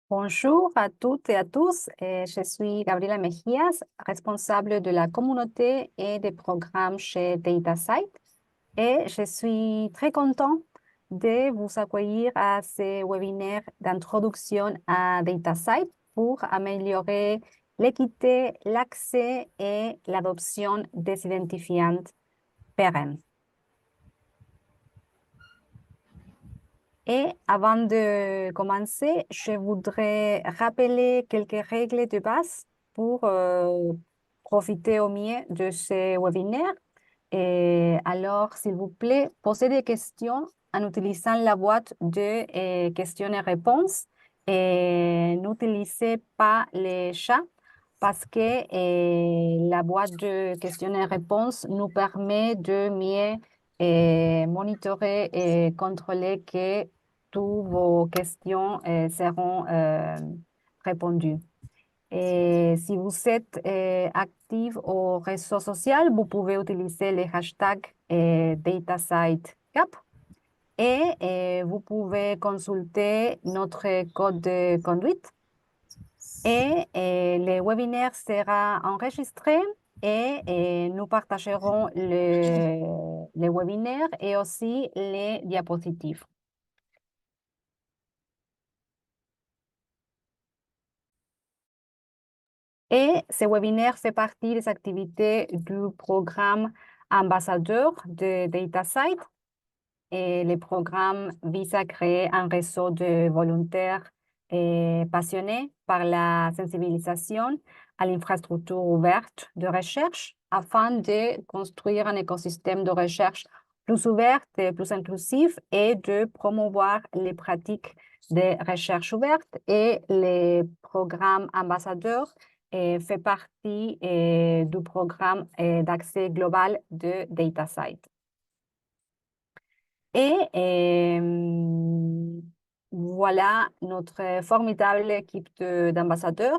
Bonjour à toutes et à tous. Je suis Gabriela Mejías, responsable de la communauté et des programmes chez DataSite. Et je suis très content de vous accueillir à ce webinaire d'introduction à DataSite pour améliorer l'équité, l'accès et l'adoption des identifiants pérennes. Et avant de commencer, je voudrais rappeler quelques règles de base pour profiter au mieux de ce webinaire. Et alors, s'il vous plaît, posez des questions en utilisant la boîte de questions et réponses. Et n'utilisez pas les chats parce que la boîte de questions et réponses nous permet de mieux monitorer et contrôler que toutes vos questions seront répondues. Et si vous êtes actif au réseau social, vous pouvez utiliser le hashtag DataSiteCap et vous pouvez consulter notre code de conduite. Et le webinaire sera enregistré et nous partagerons le webinaire et aussi les diapositives. Et ce webinaire fait partie des activités du programme ambassadeur de DataSite. Et le programme vise à créer un réseau de volontaires passionnés par la sensibilisation à l'infrastructure ouverte de recherche afin de construire un écosystème de recherche plus ouvert et plus inclusif et de promouvoir les pratiques de recherche ouverte. Et le programme ambassadeur fait partie du programme d'accès global de DataSite. Et voilà notre formidable équipe d'ambassadeurs.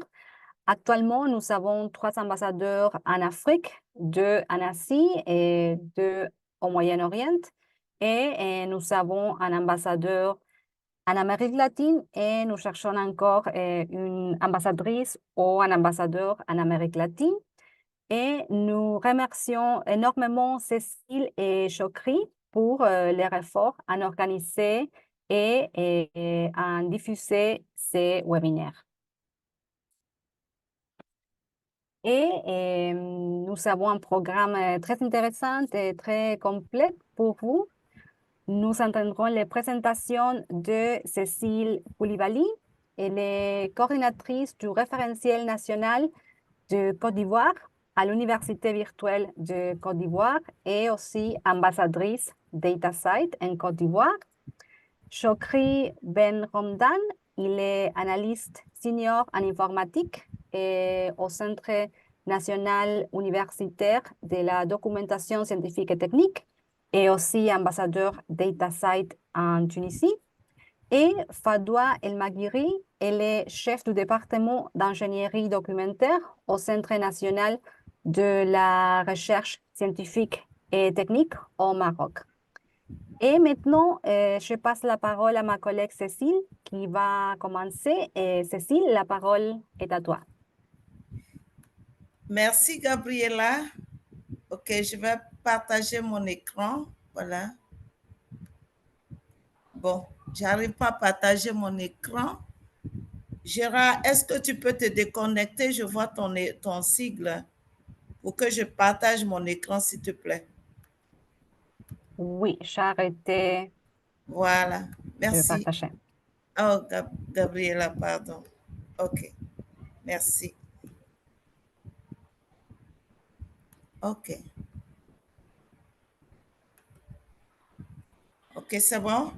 Actuellement, nous avons 3 ambassadeurs en Afrique, 2 en Asie et 2 au Moyen-Orient. Et nous avons un ambassadeur en Amérique latine et nous cherchons encore une ambassadrice ou un ambassadeur en Amérique latine. Et nous remercions énormément Cécile et Chokri pour leur effort en organiser et en diffuser ces webinaires. Et nous avons un programme très intéressant et très complet pour vous. Nous entendrons les présentations de Cécile Koulibaly. Elle est coordinatrice du référentiel national de Côte d'Ivoire à l'Université virtuelle de Côte d'Ivoire et aussi ambassadrice DataSite en Côte d'Ivoire. Chokri Ben Romdan, il est analyste senior en informatique et au Centre national universitaire de la documentation scientifique et technique et aussi ambassadeur DataSite en Tunisie. Et Fadoua El Maghiri, elle est chef du département d'ingénierie documentaire au Centre national de la recherche scientifique et technique au Maroc. Et maintenant, je passe la parole à ma collègue Cécile qui va commencer. Et Cécile, la parole est à toi. Merci Gabriela. Ok, je vais partager mon écran. Voilà. Bon, j'arrive pas à partager mon écran. Gérard, est-ce que tu peux te déconnecter? Je vois ton sigle pour que je partage mon écran, s'il te plaît. Oui, j'ai arrêté Voilà, de merci. partager. Oh, Gabriela, pardon. Ok, merci. Ok. Ok, c'est bon?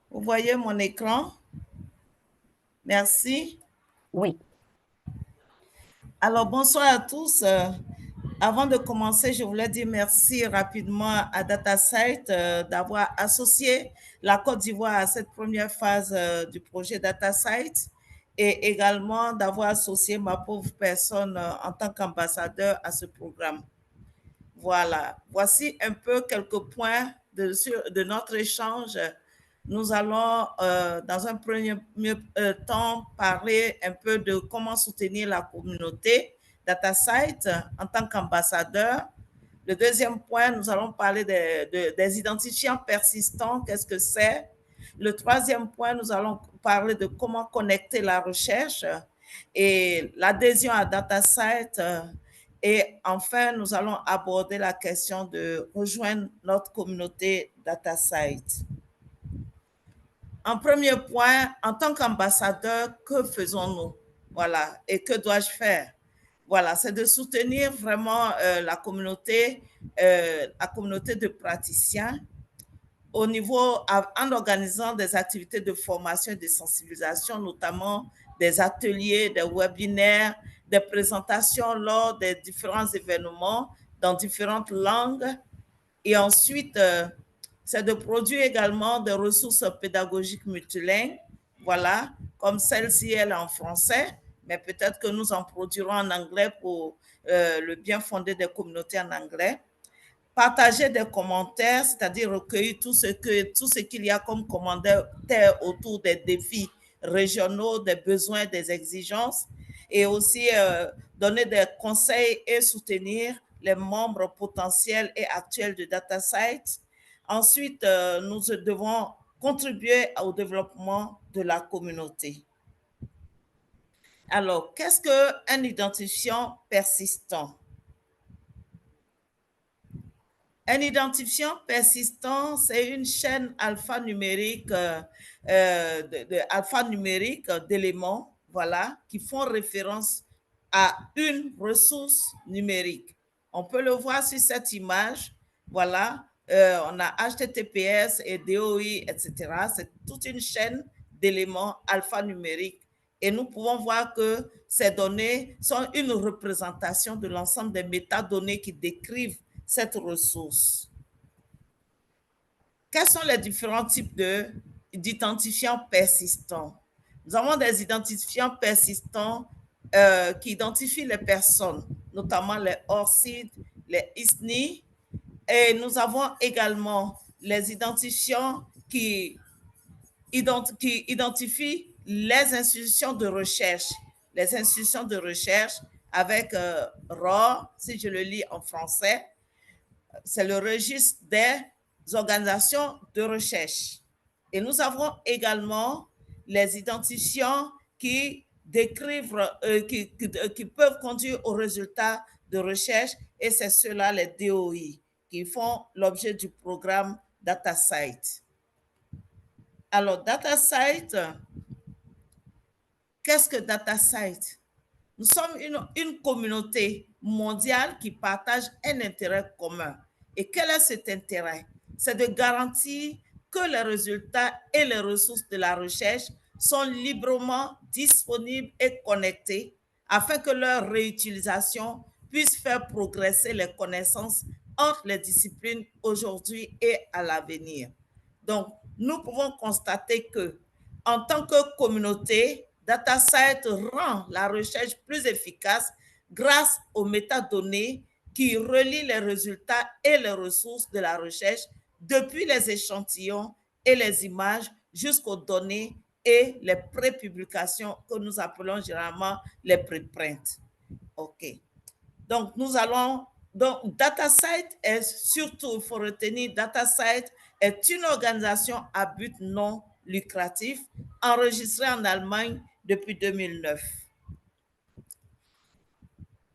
Vous voyez mon écran? Merci. Oui. Alors, bonsoir à tous. Avant de commencer, je voulais dire merci rapidement à DataSite d'avoir associé la Côte d'Ivoire à cette première phase du projet DataSite et également d'avoir associé ma pauvre personne en tant qu'ambassadeur à ce programme. Voilà, voici un peu quelques points de notre échange nous allons, dans un premier temps, parler un peu de comment soutenir la communauté DataSite en tant qu'ambassadeur. Le deuxième point, nous allons parler des identifiants persistants. Qu'est-ce que c'est? Le troisième point, nous allons parler de comment connecter la recherche et l'adhésion à DataSite. Et enfin, nous allons aborder la question de rejoindre notre communauté DataSite. En premier point, en tant qu'ambassadeur, que faisons-nous? Voilà, et que dois-je faire? Voilà, c'est de soutenir vraiment la communauté de praticiens au niveau, en organisant des activités de formation et de sensibilisation, notamment des ateliers, des webinaires, des présentations lors des différents événements dans différentes langues. Et ensuite, c'est de produire également des ressources pédagogiques multilingues, voilà, comme celle-ci, elle est en français, mais peut-être que nous en produirons en anglais pour le bien fondé des communautés en anglais. Partager des commentaires, c'est-à-dire recueillir tout ce qu'il y a comme commentaires autour des défis régionaux, des besoins, des exigences, et aussi donner des conseils et soutenir les membres potentiels et actuels de DataSite. Ensuite, nous devons contribuer au développement de la communauté. Alors, qu'est-ce qu'un identifiant persistant? Un identifiant persistant, c'est une chaîne alphanumérique d'éléments, voilà, qui font référence à une ressource numérique. On peut le voir sur cette image, voilà. On a HTTPS et DOI, etc. C'est toute une chaîne d'éléments alphanumériques. Et nous pouvons voir que ces données sont une représentation de l'ensemble des métadonnées qui décrivent cette ressource. Quels sont les différents types d'identifiants persistants? Nous avons des identifiants persistants qui identifient les personnes, notamment les ORCID, les ISNI, et nous avons également les identifiants qui identifient les institutions de recherche, avec ROR, si je le lis en français, c'est le registre des organisations de recherche. Et nous avons également les identifiants qui décrivent, qui peuvent conduire aux résultats de recherche, et c'est ceux-là, les DOI, qui font l'objet du programme DataSite. Alors, DataSite, qu'est-ce que DataSite? Nous sommes une communauté mondiale qui partage un intérêt commun. Et quel est cet intérêt? C'est de garantir que les résultats et les ressources de la recherche sont librement disponibles et connectés afin que leur réutilisation puisse faire progresser les connaissances entre les disciplines aujourd'hui et à l'avenir. Donc, nous pouvons constater que, en tant que communauté, DataSite rend la recherche plus efficace grâce aux métadonnées qui relient les résultats et les ressources de la recherche depuis les échantillons et les images jusqu'aux données et les prépublications que nous appelons généralement les preprints. OK. Donc, DataSite est surtout, il faut retenir, DataSite est une organisation à but non lucratif enregistrée en Allemagne depuis 2009.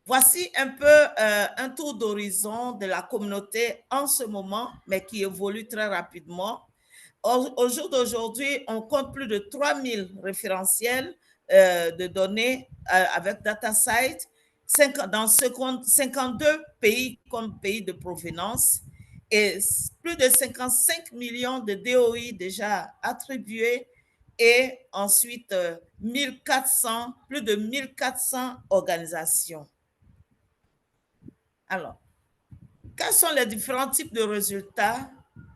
Voici un peu un tour d'horizon de la communauté en ce moment, mais qui évolue très rapidement. Au jour d'aujourd'hui, on compte plus de 3000 référentiels de données avec DataSite dans 52 pays comme pays de provenance, et plus de 55 millions de DOI déjà attribués, et ensuite plus de 1400 organisations. Alors, quels sont les différents types de résultats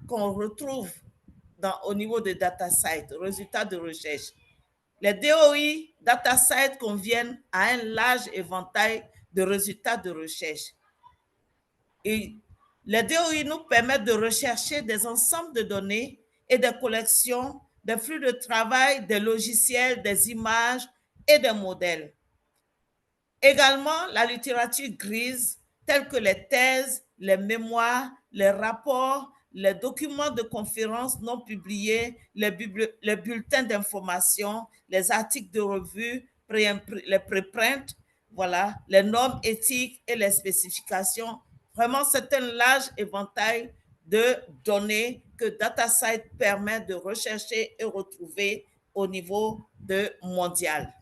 qu'on retrouve au niveau de DataSite, résultats de recherche? Les DOI DataSite conviennent à un large éventail de résultats de recherche. Et les DOI nous permettent de rechercher des ensembles de données et des collections, des flux de travail, des logiciels, des images et des modèles. Également, la littérature grise, telle que les thèses, les mémoires, les rapports, les documents de conférences non publiés, les bulletins d'information, les articles de revue, les préprints, voilà, les normes éthiques et les spécifications. Vraiment, c'est un large éventail de données que DataCite permet de rechercher et retrouver au niveau mondial.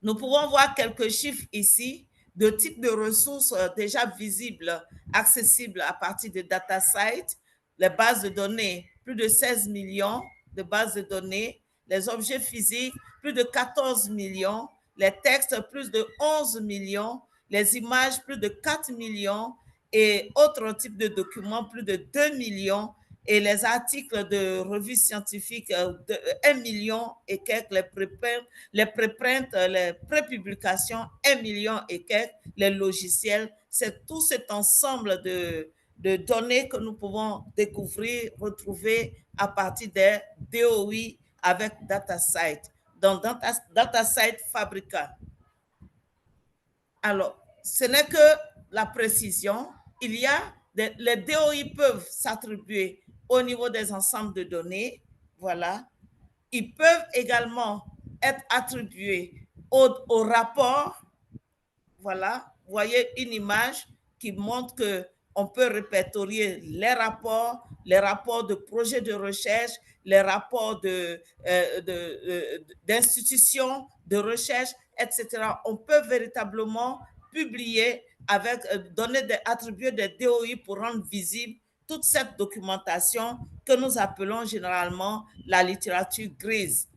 Nous pouvons voir quelques chiffres ici de types de ressources déjà visibles, accessibles à partir de DataCite, les bases de données, plus de 16 millions de bases de données, les objets physiques, plus de 14 millions, les textes, plus de 11 millions, les images, plus de 4 millions, et autres types de documents, plus de 2 millions, et les articles de revues scientifiques, de 1 million et quelques, les préprints, les prépublications, 1 million et quelques, les logiciels. C'est tout cet ensemble de données que nous pouvons découvrir, retrouver à partir des DOI avec DataCite, dans DataCite Fabrica. Alors, ce n'est que la précision. Il y a les DOI peuvent s'attribuer au niveau des ensembles de données. Voilà. Ils peuvent également être attribués au rapport. Voilà. Vous voyez une image qui montre que on peut répertorier les rapports de projets de recherche, les rapports d'institutions de recherche, etc. On peut véritablement publier avec attribuer des DOI pour rendre visible toute cette documentation que nous appelons généralement la littérature grise.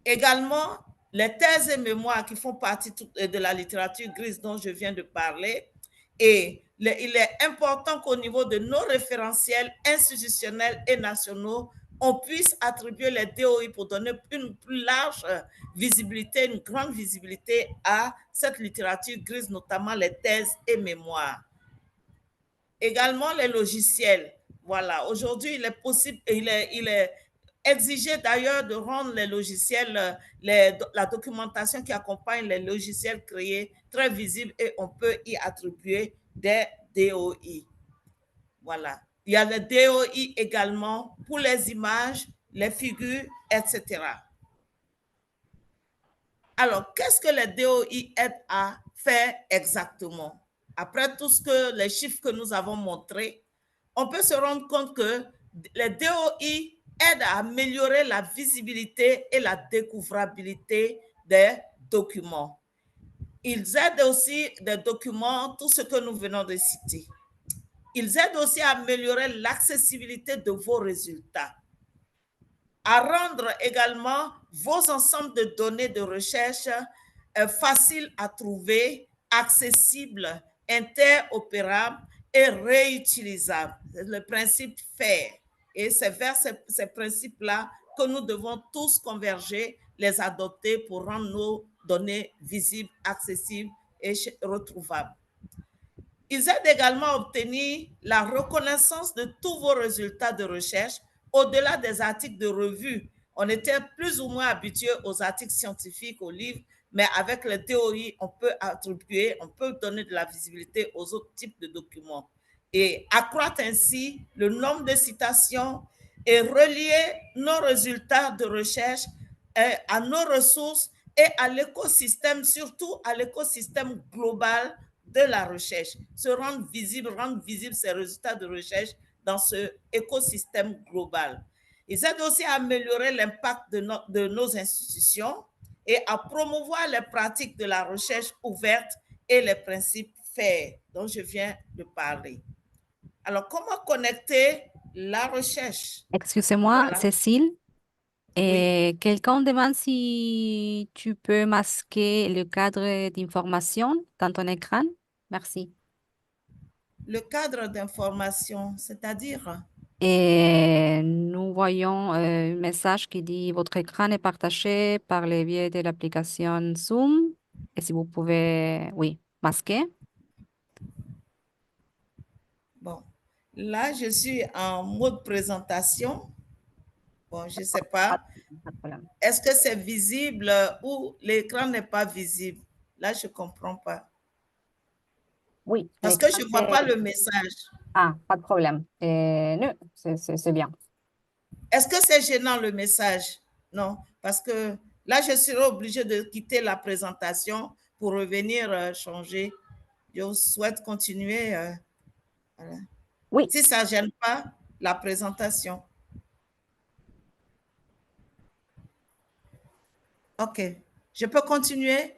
Également, les thèses et mémoires qui font partie de la littérature grise dont je viens de parler. Et il est important qu'au niveau de nos référentiels institutionnels et nationaux, on puisse attribuer les DOI pour donner une plus large visibilité, une grande visibilité à cette littérature grise, notamment les thèses et mémoires. Également les logiciels. Voilà, aujourd'hui, il est possible, il est exigé d'ailleurs de rendre les logiciels, la documentation qui accompagne les logiciels créés très visible et on peut y attribuer des DOI. Voilà. Il y a les DOI également pour les images, les figures, etc. Alors, qu'est-ce que les DOI aident à faire exactement? Après tout ce que les chiffres que nous avons montrés, on peut se rendre compte que les DOI aident à améliorer la visibilité et la découvrabilité des documents. Ils aident aussi des documents, tout ce que nous venons de citer. Ils aident aussi à améliorer l'accessibilité de vos résultats, à rendre également vos ensembles de données de recherche faciles à trouver, accessibles, interopérables et réutilisables. C'est le principe FAIR. Et c'est vers ces principes-là que nous devons tous converger, les adopter pour rendre nos données visibles, accessibles et retrouvables. Ils aident également à obtenir la reconnaissance de tous vos résultats de recherche au-delà des articles de revue. On était plus ou moins habitué aux articles scientifiques, aux livres, mais avec les théories, on peut attribuer, on peut donner de la visibilité aux autres types de documents et accroître ainsi le nombre de citations et relier nos résultats de recherche à nos ressources et à l'écosystème, surtout à l'écosystème global de la recherche, rendre visibles ces résultats de recherche dans ce écosystème global. Ils aident aussi à améliorer l'impact de nos institutions et à promouvoir les pratiques de la recherche ouverte et les principes FAIR dont je viens de parler. Alors, comment connecter la recherche? Excusez-moi, Voilà. Cécile. Oui. Quelqu'un demande si tu peux masquer le cadre d'information dans ton écran. Merci. Le cadre d'information, c'est-à-dire? Et nous voyons un message qui dit votre écran est partagé par le biais de l'application Zoom. Et si vous pouvez, oui, masquer. Bon, Là, je suis en mode présentation. Bon, je ne sais Pas, pas. pas de problème. Est-ce que c'est visible ou l'écran n'est pas visible? Là, je ne comprends pas. Oui, Parce que l'écran, je ne vois c'est... pas le message. Ah, pas de problème. Non, c'est bien. Est-ce que c'est gênant le message? Non, parce que là, je serai obligée de quitter la présentation pour revenir changer. Je souhaite continuer. Voilà. Oui, Si ça ne gêne pas la présentation. OK. Je peux continuer?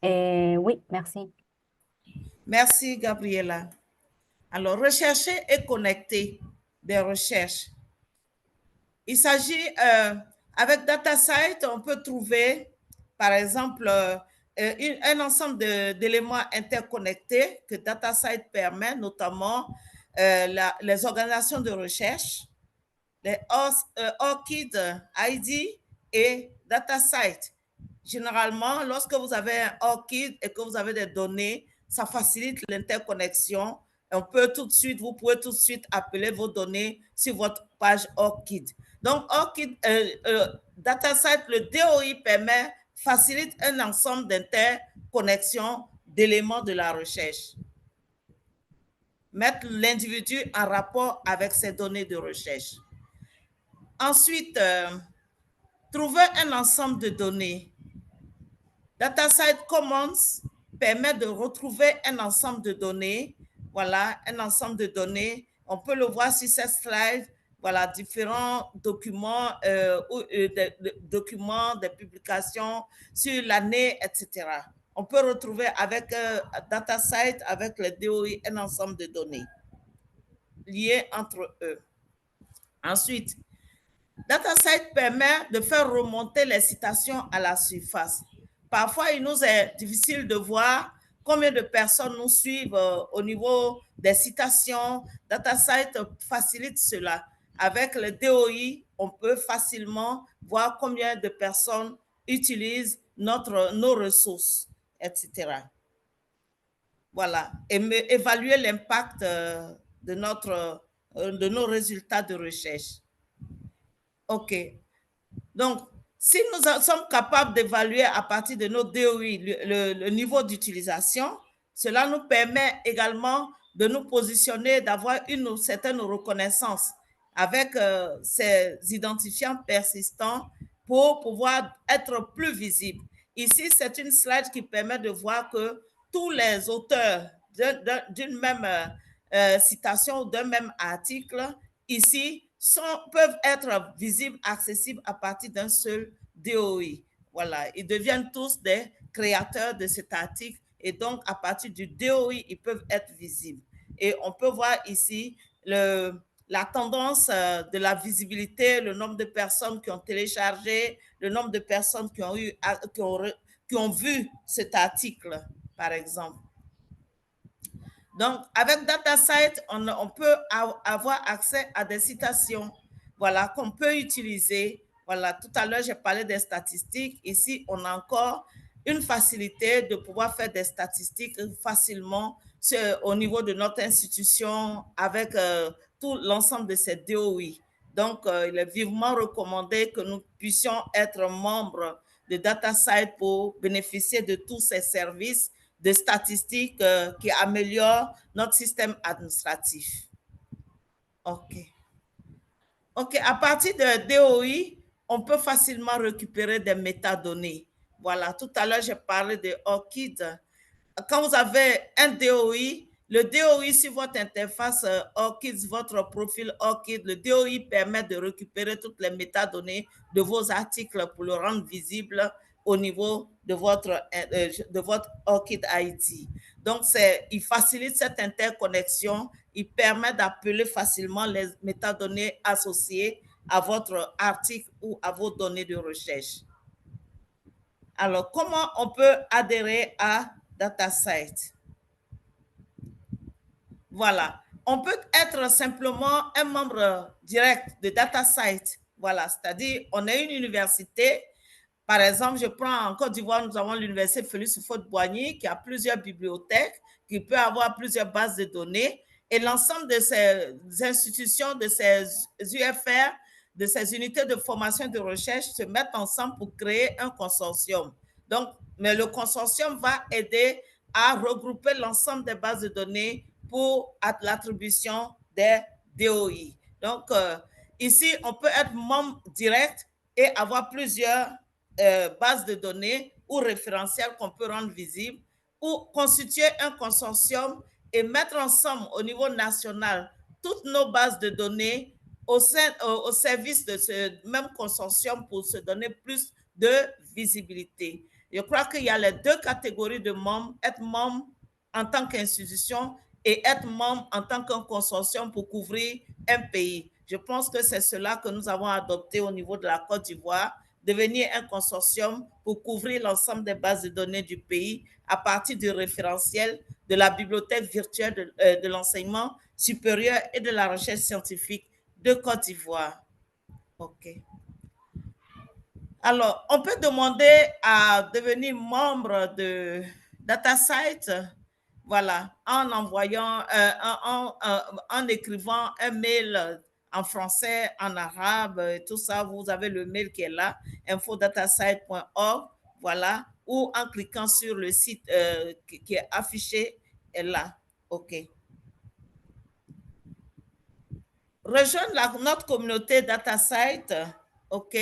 oui, merci. Merci, Gabriela. Alors, rechercher et connecter des recherches. Il s'agit, avec DataSite, on peut trouver, par exemple, un ensemble d'éléments interconnectés que DataSite permet, notamment les organisations de recherche, les ORCID ID et DataSite. Généralement, lorsque vous avez un ORCID et que vous avez des données, ça facilite l'interconnexion. Vous pouvez tout de suite appeler vos données sur votre page ORCID. Donc, ORCID, DataSite, le DOI facilite un ensemble d'interconnexions d'éléments de la recherche. Mettre l'individu en rapport avec ses données de recherche. Ensuite, trouver un ensemble de données. DataSite Commons permet de retrouver un ensemble de données. Voilà, un ensemble de données. On peut le voir sur cette slide. Voilà, différents documents, documents, des publications sur l'année, etc. On peut retrouver avec DataSite, avec le DOI, un ensemble de données liées entre eux. Ensuite, DataSite permet de faire remonter les citations à la surface. Parfois, il nous est difficile de voir combien de personnes nous suivent au niveau des citations. DataSite facilite cela. Avec le DOI, on peut facilement voir combien de personnes utilisent nos ressources, etc. Voilà. Et évaluer l'impact de nos résultats de recherche. OK. Donc, si nous sommes capables d'évaluer à partir de nos DOI le niveau d'utilisation, cela nous permet également de nous positionner, d'avoir une certaine reconnaissance avec ces identifiants persistants pour pouvoir être plus visibles. Ici, c'est une slide qui permet de voir que tous les auteurs d'une même citation ou d'un même article, ici, peuvent être visibles, accessibles à partir d'un seul DOI. Voilà, ils deviennent tous des créateurs de cet article et donc à partir du DOI, ils peuvent être visibles. Et on peut voir ici la tendance de la visibilité, le nombre de personnes qui ont téléchargé, le nombre de personnes qui ont vu cet article, par exemple. Donc, avec DataSite, on peut avoir accès à des citations, voilà, qu'on peut utiliser. Voilà, tout à l'heure, j'ai parlé des statistiques. Ici, on a encore une facilité de pouvoir faire des statistiques facilement au niveau de notre institution avec tout l'ensemble de ces DOI. Donc, il est vivement recommandé que nous puissions être membres de DataSite pour bénéficier de tous ces services de statistiques qui améliorent notre système administratif. OK. OK, à partir de DOI, on peut facilement récupérer des métadonnées. Voilà, tout à l'heure, j'ai parlé de ORCID. Quand vous avez un DOI, le DOI sur votre interface ORCID, votre profil ORCID, le DOI permet de récupérer toutes les métadonnées de vos articles pour le rendre visible au niveau de votre ORCID ID. Donc, il facilite cette interconnexion, il permet d'appeler facilement les métadonnées associées à votre article ou à vos données de recherche. Alors, comment on peut adhérer à DataSite? Voilà. On peut être simplement un membre direct de DataSite. Voilà, c'est-à-dire, on est une université. Par exemple, je prends en Côte d'Ivoire, nous avons l'université Félix Houphouët-Boigny qui a plusieurs bibliothèques, qui peut avoir plusieurs bases de données. Et l'ensemble de ces institutions, de ces UFR, de ces unités de formation et de recherche se mettent ensemble pour créer un consortium. Donc, mais le consortium va aider à regrouper l'ensemble des bases de données pour l'attribution des DOI. Donc, ici, on peut être membre direct et avoir plusieurs bases de données ou référentiels qu'on peut rendre visibles, ou constituer un consortium et mettre ensemble au niveau national toutes nos bases de données au service de ce même consortium pour se donner plus de visibilité. Je crois qu'il y a les deux catégories de membres, être membre en tant qu'institution et être membre en tant qu'un consortium pour couvrir un pays. Je pense que c'est cela que nous avons adopté au niveau de la Côte d'Ivoire, devenir un consortium pour couvrir l'ensemble des bases de données du pays à partir du référentiel de la bibliothèque virtuelle de l'enseignement supérieur et de la recherche scientifique de Côte d'Ivoire. OK. Alors, on peut demander à devenir membre de DataSite, voilà, en envoyant, en écrivant un mail en français, en arabe, tout ça. Vous avez le mail qui est là, infodatasite.org, voilà, ou en cliquant sur le site qui est affiché est là. OK. Rejoindre notre communauté DataSite, OK.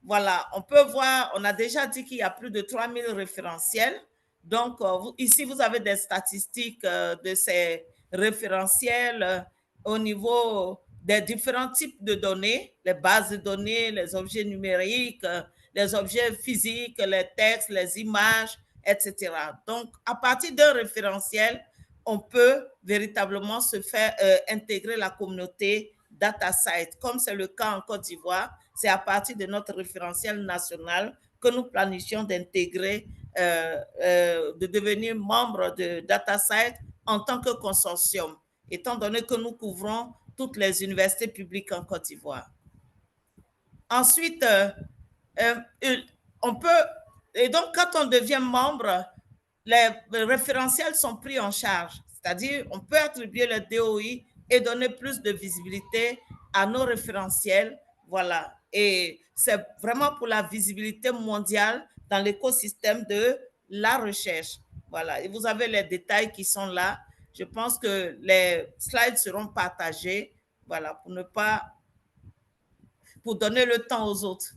Voilà, on peut voir, on a déjà dit qu'il y a plus de 3000 référentiels. Donc, ici, vous avez des statistiques de ces référentiels au niveau des différents types de données, les bases de données, les objets numériques, les objets physiques, les textes, les images, etc. Donc, à partir d'un référentiel, on peut véritablement se faire intégrer la communauté DataSite, comme c'est le cas en Côte d'Ivoire. C'est à partir de notre référentiel national que nous planifions d'intégrer, de devenir membre de DataSite en tant que consortium, étant donné que nous couvrons toutes les universités publiques en Côte d'Ivoire. Ensuite, on peut, et donc quand on devient membre, les référentiels sont pris en charge, c'est-à-dire on peut attribuer le DOI et donner plus de visibilité à nos référentiels, voilà. Et c'est vraiment pour la visibilité mondiale dans l'écosystème de la recherche, voilà. Et vous avez les détails qui sont là. Je pense que les slides seront partagés, voilà, pour donner le temps aux autres.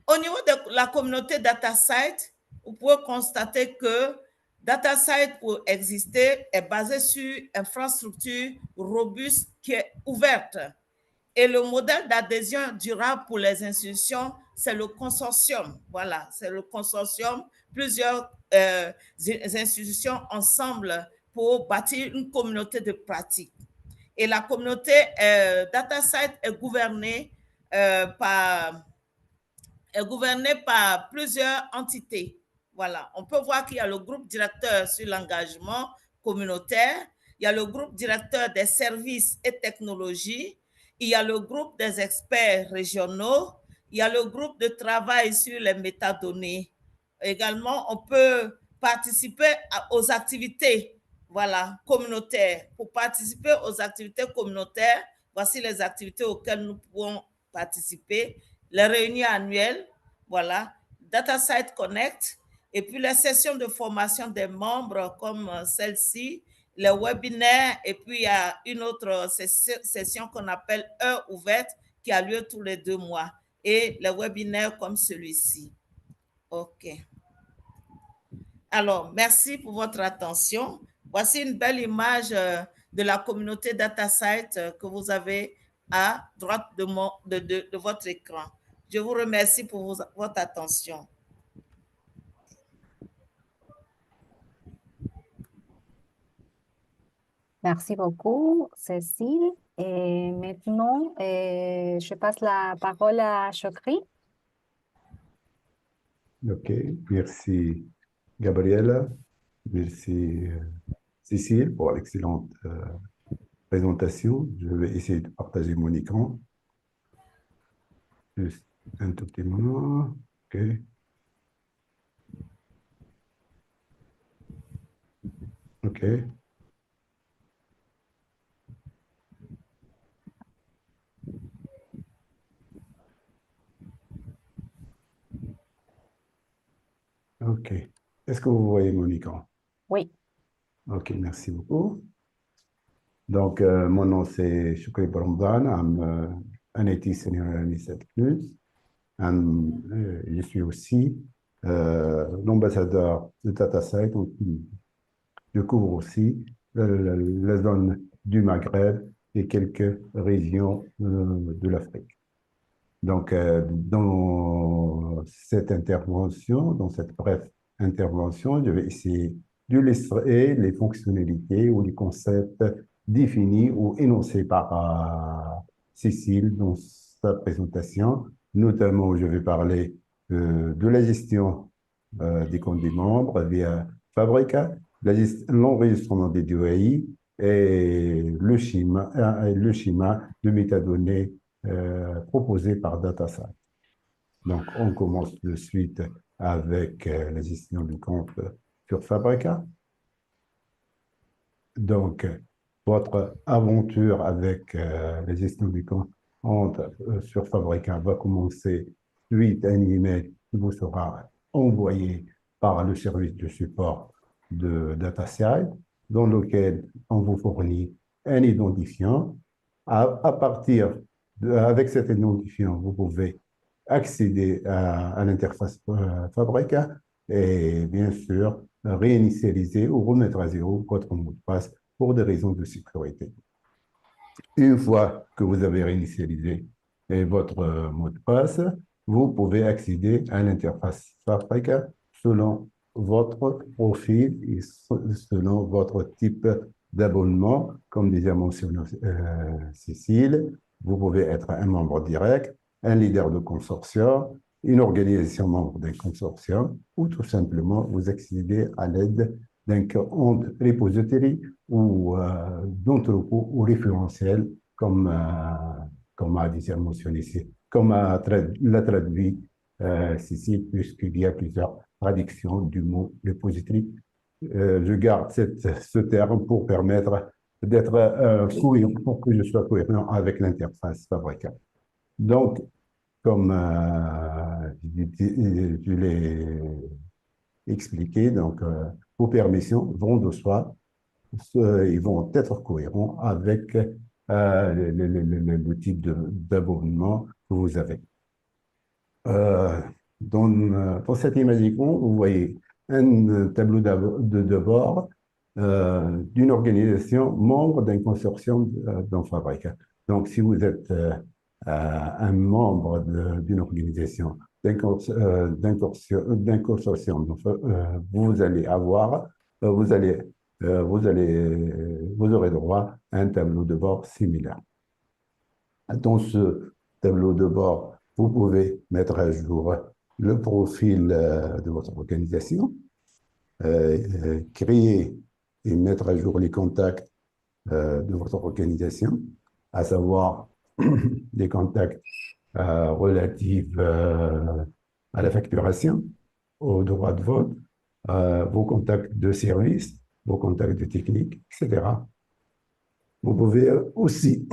Au niveau de la communauté DataSite, vous pouvez constater que DataSite, pour exister, est basé sur une infrastructure robuste qui est ouverte. Et le modèle d'adhésion durable pour les institutions, c'est le consortium. Voilà, c'est le consortium, plusieurs institutions ensemble pour bâtir une communauté de pratique. Et la communauté DataSite est gouvernée par plusieurs entités. Voilà, on peut voir qu'il y a le groupe directeur sur l'engagement communautaire, il y a le groupe directeur des services et technologies, il y a le groupe des experts régionaux, il y a le groupe de travail sur les métadonnées. Également, on peut participer aux activités, voilà, communautaires. Pour participer aux activités communautaires, voici les activités auxquelles nous pouvons participer. Les réunions annuelles, voilà, DataSite Connect, et puis les sessions de formation des membres comme celle-ci, les webinaires, et puis il y a une autre session qu'on appelle Heure ouverte qui a lieu tous les 2 mois, et les webinaires comme celui-ci. OK. Alors, merci pour votre attention. Voici une belle image de la communauté DataSite que vous avez à droite de votre écran. Je vous remercie pour votre attention. Merci beaucoup, Cécile. Et maintenant, je passe la parole à Chokri. OK, merci Gabriela, merci Cécile pour l'excellente présentation. Je vais essayer de partager mon écran. Juste un tout petit moment. OK. OK. OK. Est-ce que vous voyez mon écran? Oui. OK, merci beaucoup. Donc, mon nom, c'est Shukri Bromdan. I'm an IT senior analyst at CNUS. Je suis aussi l'ambassadeur de DataSite. Je couvre aussi la zone du Maghreb et quelques régions de l'Afrique. Donc, dans cette intervention, dans cette brève intervention, je vais essayer d'illustrer les fonctionnalités ou les concepts définis ou énoncés par Cécile dans sa présentation. Notamment, je vais parler de la gestion des comptes des membres via Fabrica, l'enregistrement des DOI et le schéma de métadonnées proposé par DataSite. Donc, on commence de suite avec la gestion du compte sur Fabrica. Donc, votre aventure avec la gestion du compte sur Fabrica va commencer suite à un email qui vous sera envoyé par le service de support de DataSite, dans lequel on vous fournit un identifiant. À partir avec cet identifiant, vous pouvez accéder à l'interface Fabrica et bien sûr réinitialiser ou remettre à zéro votre mot de passe pour des raisons de sécurité. Une fois que vous avez réinitialisé votre mot de passe, vous pouvez accéder à l'interface Fabrica selon votre profil et selon votre type d'abonnement. Comme déjà mentionné Cécile, vous pouvez être un membre direct, un leader de consortium, une organisation membre d'un consortium, ou tout simplement vous accédez à l'aide d'un compte repository ou d'entrepôt ou référentiel, comme a déjà mentionné ici, comme l'a traduit Cécile, puisqu'il y a plusieurs traductions du mot repository. Je garde ce terme pour permettre d'être cohérent, pour que je sois cohérent avec l'interface Fabrica. Donc, comme je l'ai expliqué, donc, vos permissions vont de soi, ils vont être cohérents avec le type d'abonnement que vous avez. Dans cette image, vous voyez un tableau de bord d'une organisation membre d'un consortium dans Fabrica. Donc, si vous êtes un membre d'une organisation, d'un consortium, vous allez avoir, vous aurez droit à un tableau de bord similaire. Dans ce tableau de bord, vous pouvez mettre à jour le profil de votre organisation, créer et mettre à jour les contacts de votre organisation, à savoir les contacts relatifs à la facturation, aux droits de vote, vos contacts de service, vos contacts de technique, etc. Vous pouvez aussi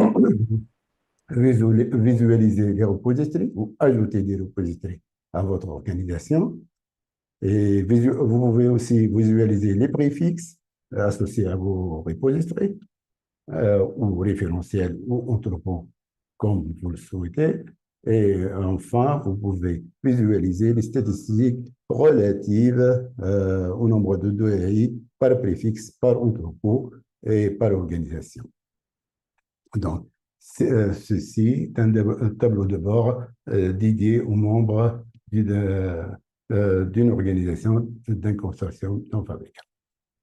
visualiser les repositories ou ajouter des repositories à votre organisation. Et vous pouvez aussi visualiser les préfixes associés à vos repositories ou référentiels ou entrepôts, comme vous le souhaitez. Et enfin, vous pouvez visualiser les statistiques relatives au nombre de DOI par préfixe, par entrepôt et par organisation. Donc, ceci est un tableau de bord dédié aux membres d'une organisation, d'un consortium non Fabrica.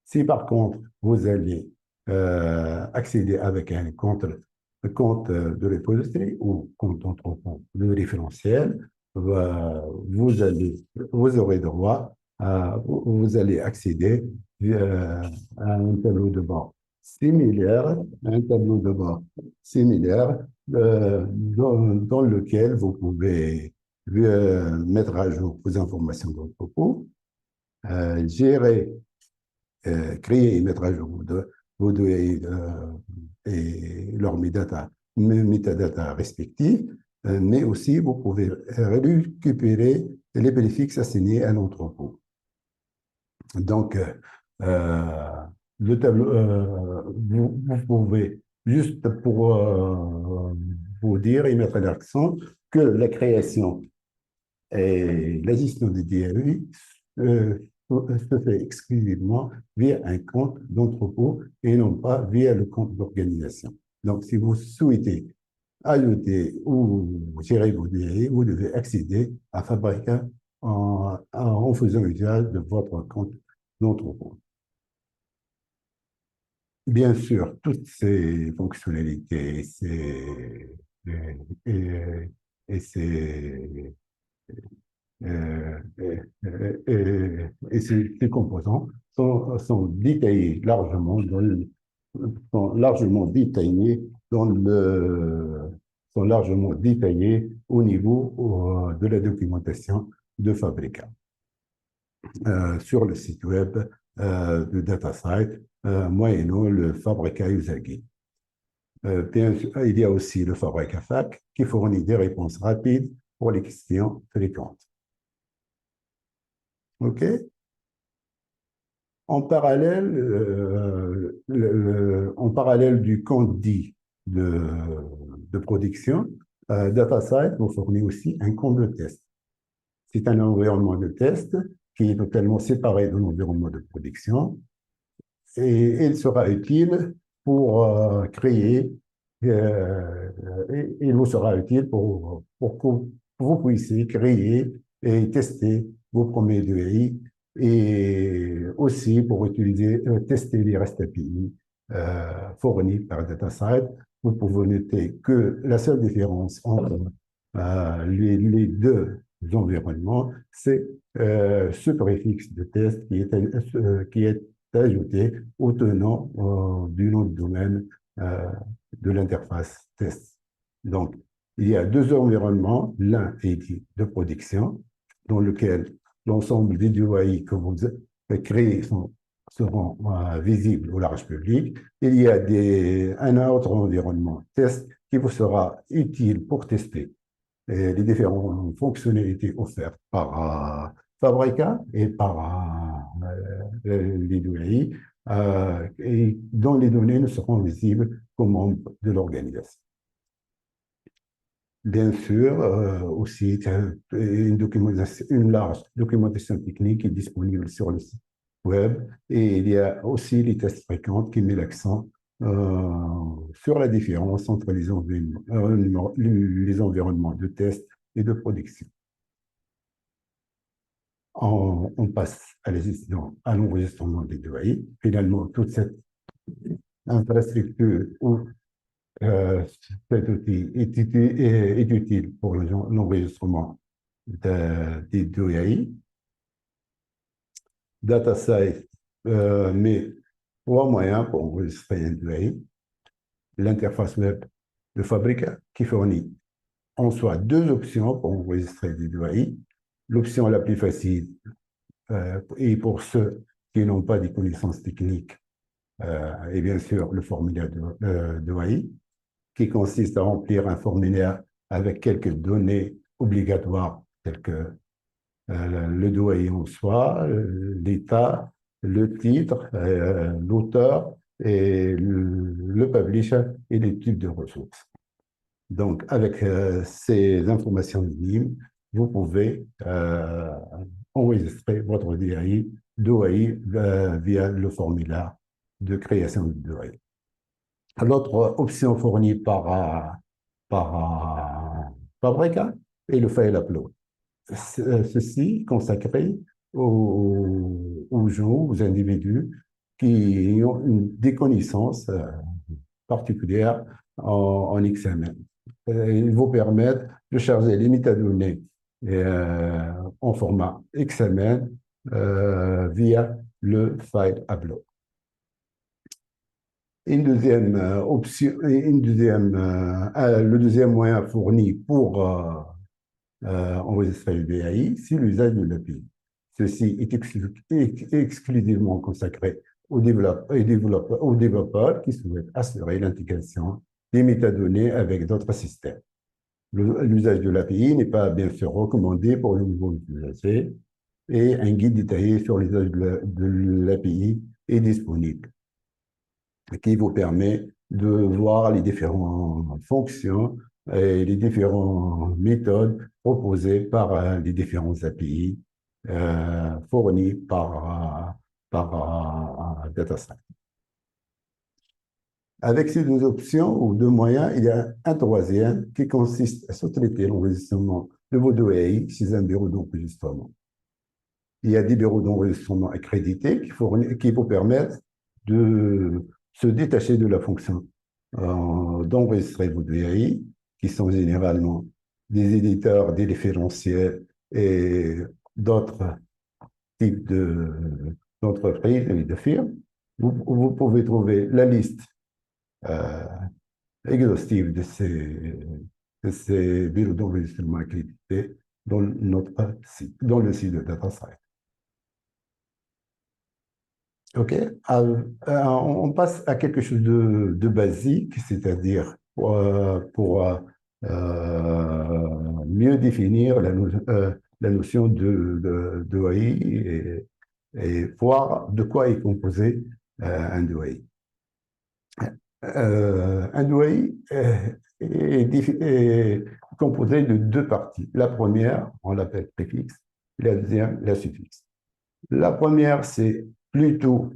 Si par contre, vous allez accéder avec un compte de repository ou compte entrepôt de référentiel, vous aurez droit vous allez accéder à un tableau de bord similaire, dans lequel vous pouvez mettre à jour vos informations d'entrepôt, gérer, créer et mettre à jour vos données et leurs métadata respectifs, mais aussi vous pouvez récupérer les préfixes assignés à l'entrepôt. Donc, le tableau, vous pouvez, juste pour vous dire et mettre l'accent, que la création et la gestion des DAI se fait exclusivement via un compte d'entrepôt et non pas via le compte d'organisation. Donc, si vous souhaitez ajouter ou gérer vos DAI, vous devez accéder à Fabrica en faisant usage de votre compte d'entrepôt. Bien sûr, toutes ces fonctionnalités et, et- et ces ces composants sont détaillés largement sont largement détaillés sont largement détaillés au niveau de la documentation de Fabrica sur le site web de DataSite, moyennant le Fabrica User Guide. Bien sûr, il y a aussi le Fabrica FAQ qui fournit des réponses rapides pour les questions fréquentes. OK? En parallèle du compte dit de production, DataSite vous fournit aussi un compte de test. C'est un environnement de test qui est totalement séparé de l'environnement de production et il sera utile pour créer, il vous sera utile pour que vous puissiez créer et tester vos premiers DEI et aussi pour tester les REST API fournis par DataSite. Vous pouvez noter que la seule différence entre les deux environnements, c'est ce préfixe de test qui est ajouté au tenant du nom de domaine de l'interface test. Donc, il y a deux environnements. L'un est dit de production, dans lequel l'ensemble des DOI que vous créez seront visibles au large public. Il y a un autre environnement test qui vous sera utile pour tester les différentes fonctionnalités offertes par Fabrica et par les DOI, et dont les données ne seront visibles qu'aux membres de l'organisation. Bien sûr, aussi, une large documentation technique est disponible sur le site web et il y a aussi les tests fréquents qui mettent l'accent sur la différence entre les environnements de test et de production. On passe à l'enregistrement des DOI. Finalement, toute cette infrastructure ou cet outil est utile pour l'enregistrement des DOI. DataSite met trois moyens pour enregistrer un DOI. L'interface web de Fabrica qui fournit en soi deux options pour enregistrer des DOI. L'option la plus facile et pour ceux qui n'ont pas des connaissances techniques et bien sûr le formulaire de DOI qui consiste à remplir un formulaire avec quelques données obligatoires telles que le DOI en soi, l'état, le titre, l'auteur et le publisher et les types de ressources. Donc, avec ces informations minimes, vous pouvez enregistrer votre DOI via le formulaire de création de DOI. L'autre option fournie par Fabrica est le file upload. Ceci consacré aux gens, aux individus qui ont des connaissances particulières en XML. Ils vous permettent de charger les métadonnées en format XML via le file upload. Le deuxième moyen fourni pour enregistrer le DAI, c'est l'usage de l'API. Ceci est exclusivement consacré aux développeurs qui souhaitent assurer l'intégration des métadonnées avec d'autres systèmes. L'usage de l'API n'est pas bien sûr recommandé pour le nouveau utilisateur et un guide détaillé sur l'usage de l'API est disponible, qui vous permet de voir les différentes fonctions et les différentes méthodes proposées par les différents API fournis par DataStack. Avec ces deux options ou deux moyens, il y a un troisième qui consiste à sous-traiter l'enregistrement de vos données chez un bureau d'enregistrement. Il y a des bureaux d'enregistrement accrédités qui vous permettent de se détacher de la fonction d'enregistrer vos données, qui sont généralement des éditeurs, des référentiels et d'autres types d'entreprises et de firmes. Vous pouvez trouver la liste exhaustive de ces bureaux d'enregistrement accrédités dans notre site, dans le site de DataSite. OK. On passe à quelque chose de basique, c'est-à-dire pour mieux définir la notion de OAI et voir de quoi est composé un DOI. Un DOI est composé de deux parties. La première, on l'appelle préfixe, la deuxième, la suffixe. La première, c'est plutôt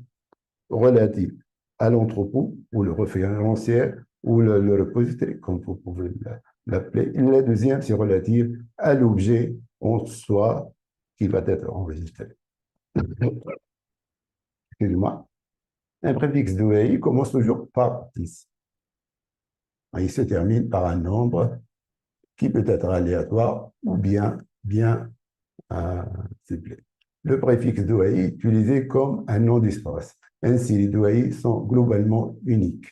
relatif à l'entrepôt ou le référentiel ou le repository, comme vous pouvez l'appeler. La deuxième, c'est relatif à l'objet en soi qui va être enregistré. Excusez-moi. Un préfixe d'OAI commence toujours par 10. Il se termine par un nombre qui peut être aléatoire ou bien ciblé. Le préfixe d'OAI est utilisé comme un nom d'espace. Ainsi, les DOI sont globalement uniques.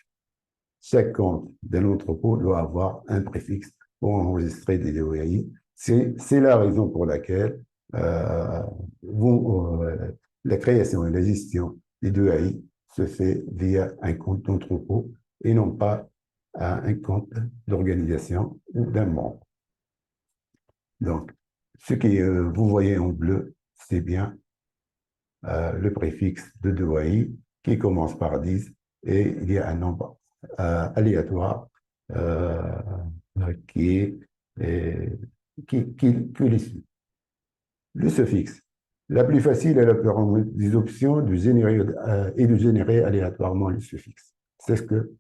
Chaque compte d'un entrepôt doit avoir un préfixe pour enregistrer des DOI. C'est la raison pour laquelle la création et la gestion des DOI se fait via un compte d'entrepôt et non pas un compte d'organisation ou d'un membre. Donc, ce que vous voyez en bleu, c'est bien le préfixe de DOI qui commence par 10 et il y a un nombre aléatoire qui les suit. Le suffixe. La plus facile et la plus grande des options de générer aléatoirement le suffixe. C'est ce que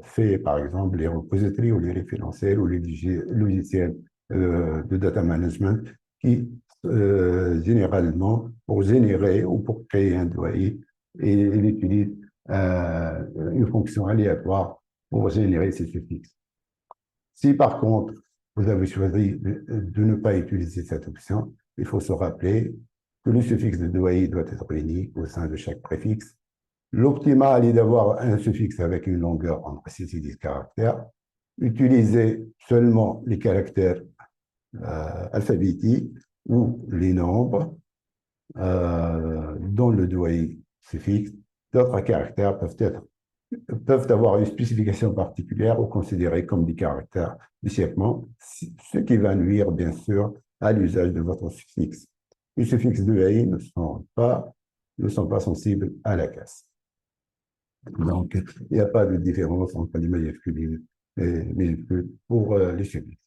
fait par exemple les repositories ou les référentiels ou les logiciels de data management qui généralement pour générer ou pour créer un DOI et il utilise une fonction aléatoire pour générer ces suffixes. Si par contre vous avez choisi de ne pas utiliser cette option, il faut se rappeler que le suffixe de DOI doit être unique au sein de chaque préfixe. L'optimal est d'avoir un suffixe avec une longueur entre 6 et 10 caractères. Utilisez seulement les caractères alphabétiques ou les nombres dont le DOI suffixe. D'autres caractères peuvent avoir une spécification particulière ou considérés comme des caractères d'échappement, ce qui va nuire bien sûr à l'usage de votre suffixe. Les suffixes DOI ne sont pas sensibles à la casse. Donc, il n'y a pas de différence entre les majuscules et les minuscules pour les suffixes.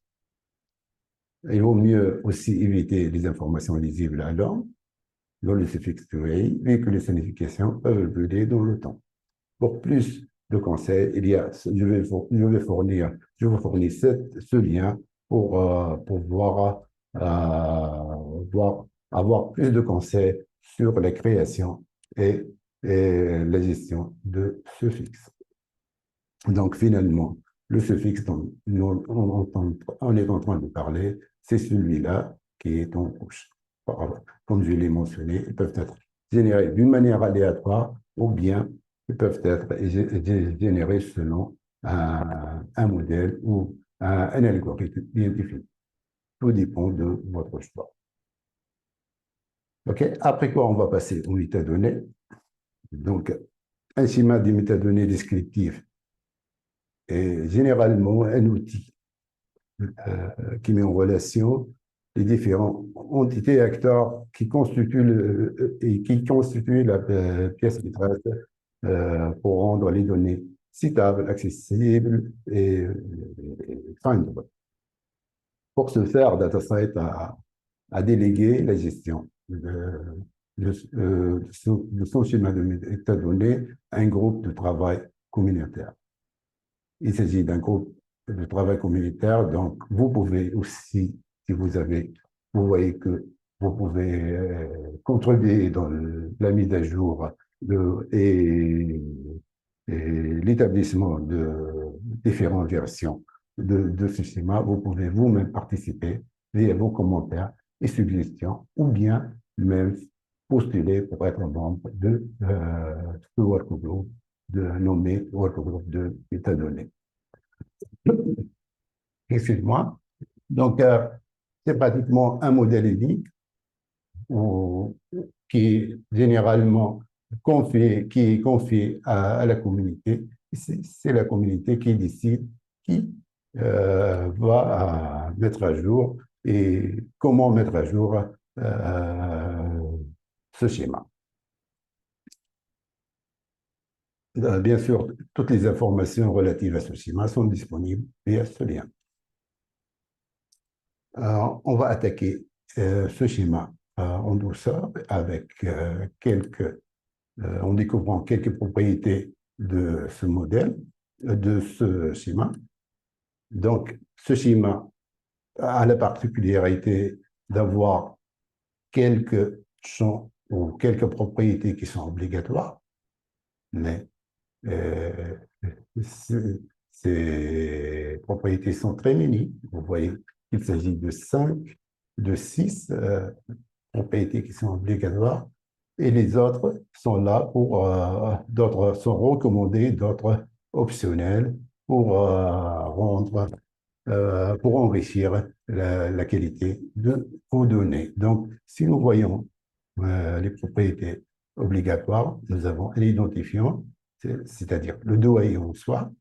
Il vaut mieux aussi éviter les informations lisibles à l'homme dans le suffixe DOI, vu que les significations peuvent évoluer dans le temps. Pour plus de conseils, je vous fournir ce lien pour avoir plus de conseils sur la création et la gestion de suffixes. Donc, finalement, le suffixe dont on est en train de parler, c'est celui-là qui est en rouge. Comme je l'ai mentionné, ils peuvent être générés d'une manière aléatoire ou bien ils peuvent être générés selon un modèle ou un algorithme bien défini. Tout dépend de votre choix. OK? Après quoi, on va passer aux métadonnées. Donc, un schéma des métadonnées descriptives est généralement un outil qui met en relation les différentes entités et acteurs qui constituent, la pièce maîtresse pour rendre les données citables, accessibles et findable. Pour ce faire, DataSite a délégué la gestion de son schéma de métadonnées à un groupe de travail communautaire. Il s'agit d'un groupe de travail communautaire, donc vous pouvez aussi, si vous voyez que vous pouvez contribuer dans la mise à jour et l'établissement de différentes versions de ce schéma, vous pouvez vous-même participer via vos commentaires et suggestions, ou bien même postuler pour être membre de ce workgroup, nommé workgroup de métadonnées. Excuse-moi. Donc, c'est pratiquement un modèle unique qui est généralement confié à la communauté. C'est la communauté qui décide qui va mettre à jour et comment mettre à jour ce schéma. Bien sûr, toutes les informations relatives à ce schéma sont disponibles via ce lien. On va attaquer ce schéma en douceur avec en découvrant quelques propriétés de ce modèle, de ce schéma. Donc, ce schéma a la particularité d'avoir quelques champs ou quelques propriétés qui sont obligatoires, mais ces propriétés sont très minimes. Vous voyez qu'il s'agit de 6 propriétés qui sont obligatoires, et les autres sont là d'autres sont recommandés, d'autres optionnels pour pour enrichir la qualité de vos données. Donc, si nous voyons les propriétés obligatoires, nous avons l'identifiant, c'est-à-dire le doyen en soi,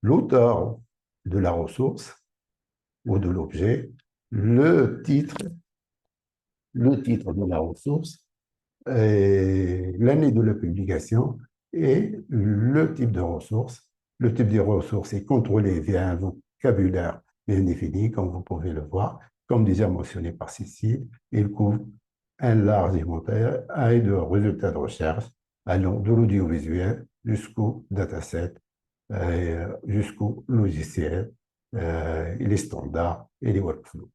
l'auteur de la ressource ou de l'objet, le titre de la ressource, l'année de la publication et le type de ressource. Le type de ressource est contrôlé via un vocabulaire bien défini, comme vous pouvez le voir, comme déjà mentionné par Cécile. Il couvre un large éventail de résultats de recherche allant de l'audiovisuel jusqu'au dataset, jusqu'au logiciel, et les standards et les workflows.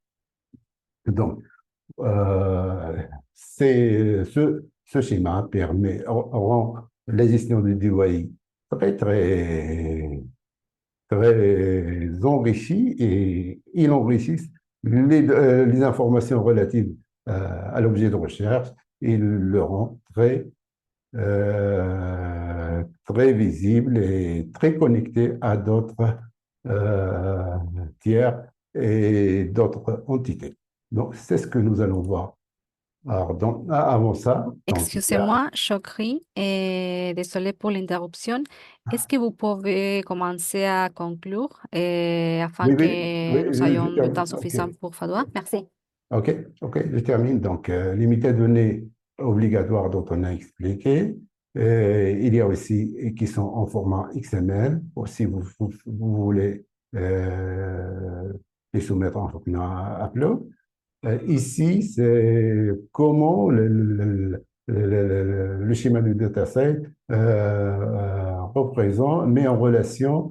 Donc, ce schéma rend la gestion du DOI très enrichie, et il enrichit les informations relatives à l'objet de recherche, et le rend très visible et très connecté à d'autres tiers et d'autres entités. Donc, c'est ce que nous allons voir. Alors, avant ça... Excusez-moi, Chokri, et désolé pour l'interruption. Est-ce que vous pouvez commencer à conclure afin Oui, que nous ayons je le temps termine. suffisant pour Fadoua? Merci. OK, je termine. Donc, les métadonnées obligatoires dont on a expliqué. Il y a aussi qui sont en format XML, ou si vous voulez les soumettre en format upload. Ici, c'est comment le schéma du dataset met en relation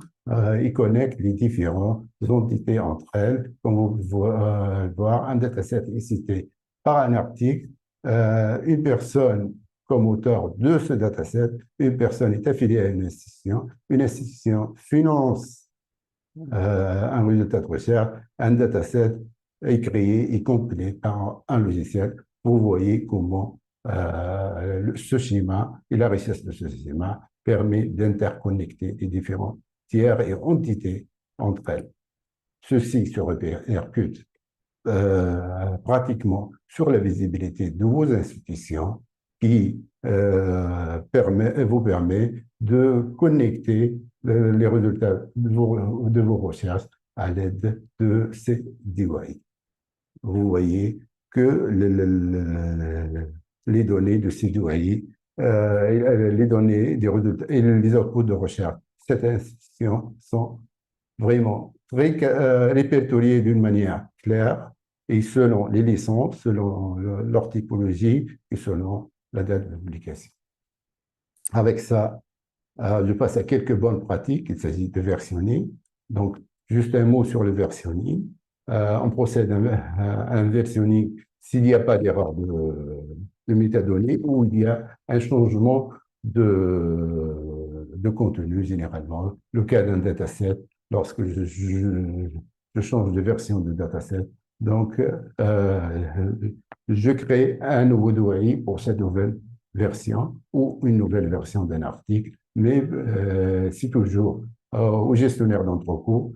et connecte les différentes entités entre elles. Comme vous pouvez voir, un dataset est cité par un article, une personne comme auteur de ce dataset, une personne est affiliée à une institution finance un résultat de recherche, un dataset est créé et compilé par un logiciel. Vous voyez comment ce schéma et la richesse de ce schéma permet d'interconnecter les différents tiers et entités entre elles. Ceci se répercute pratiquement sur la visibilité de vos institutions, qui vous permet de connecter les résultats de vos recherches à l'aide de ces DOI. vous voyez que les données de ces douailles, les données des résultats et les outputs de recherche, cette institution sont vraiment très répertoriées d'une manière claire et selon les licences, selon leur typologie et selon la date de publication. Avec ça, je passe à quelques bonnes pratiques. Il s'agit de versionning. Donc, juste un mot sur le versionning. On procède à un versionning s'il n'y a pas d'erreur de métadonnées ou il y a un changement de contenu, généralement. Le cas d'un dataset, lorsque je change de version de dataset. Donc, je crée un nouveau DOI pour cette nouvelle version ou une nouvelle version d'un article, mais c'est toujours aux gestionnaires d'entrepôt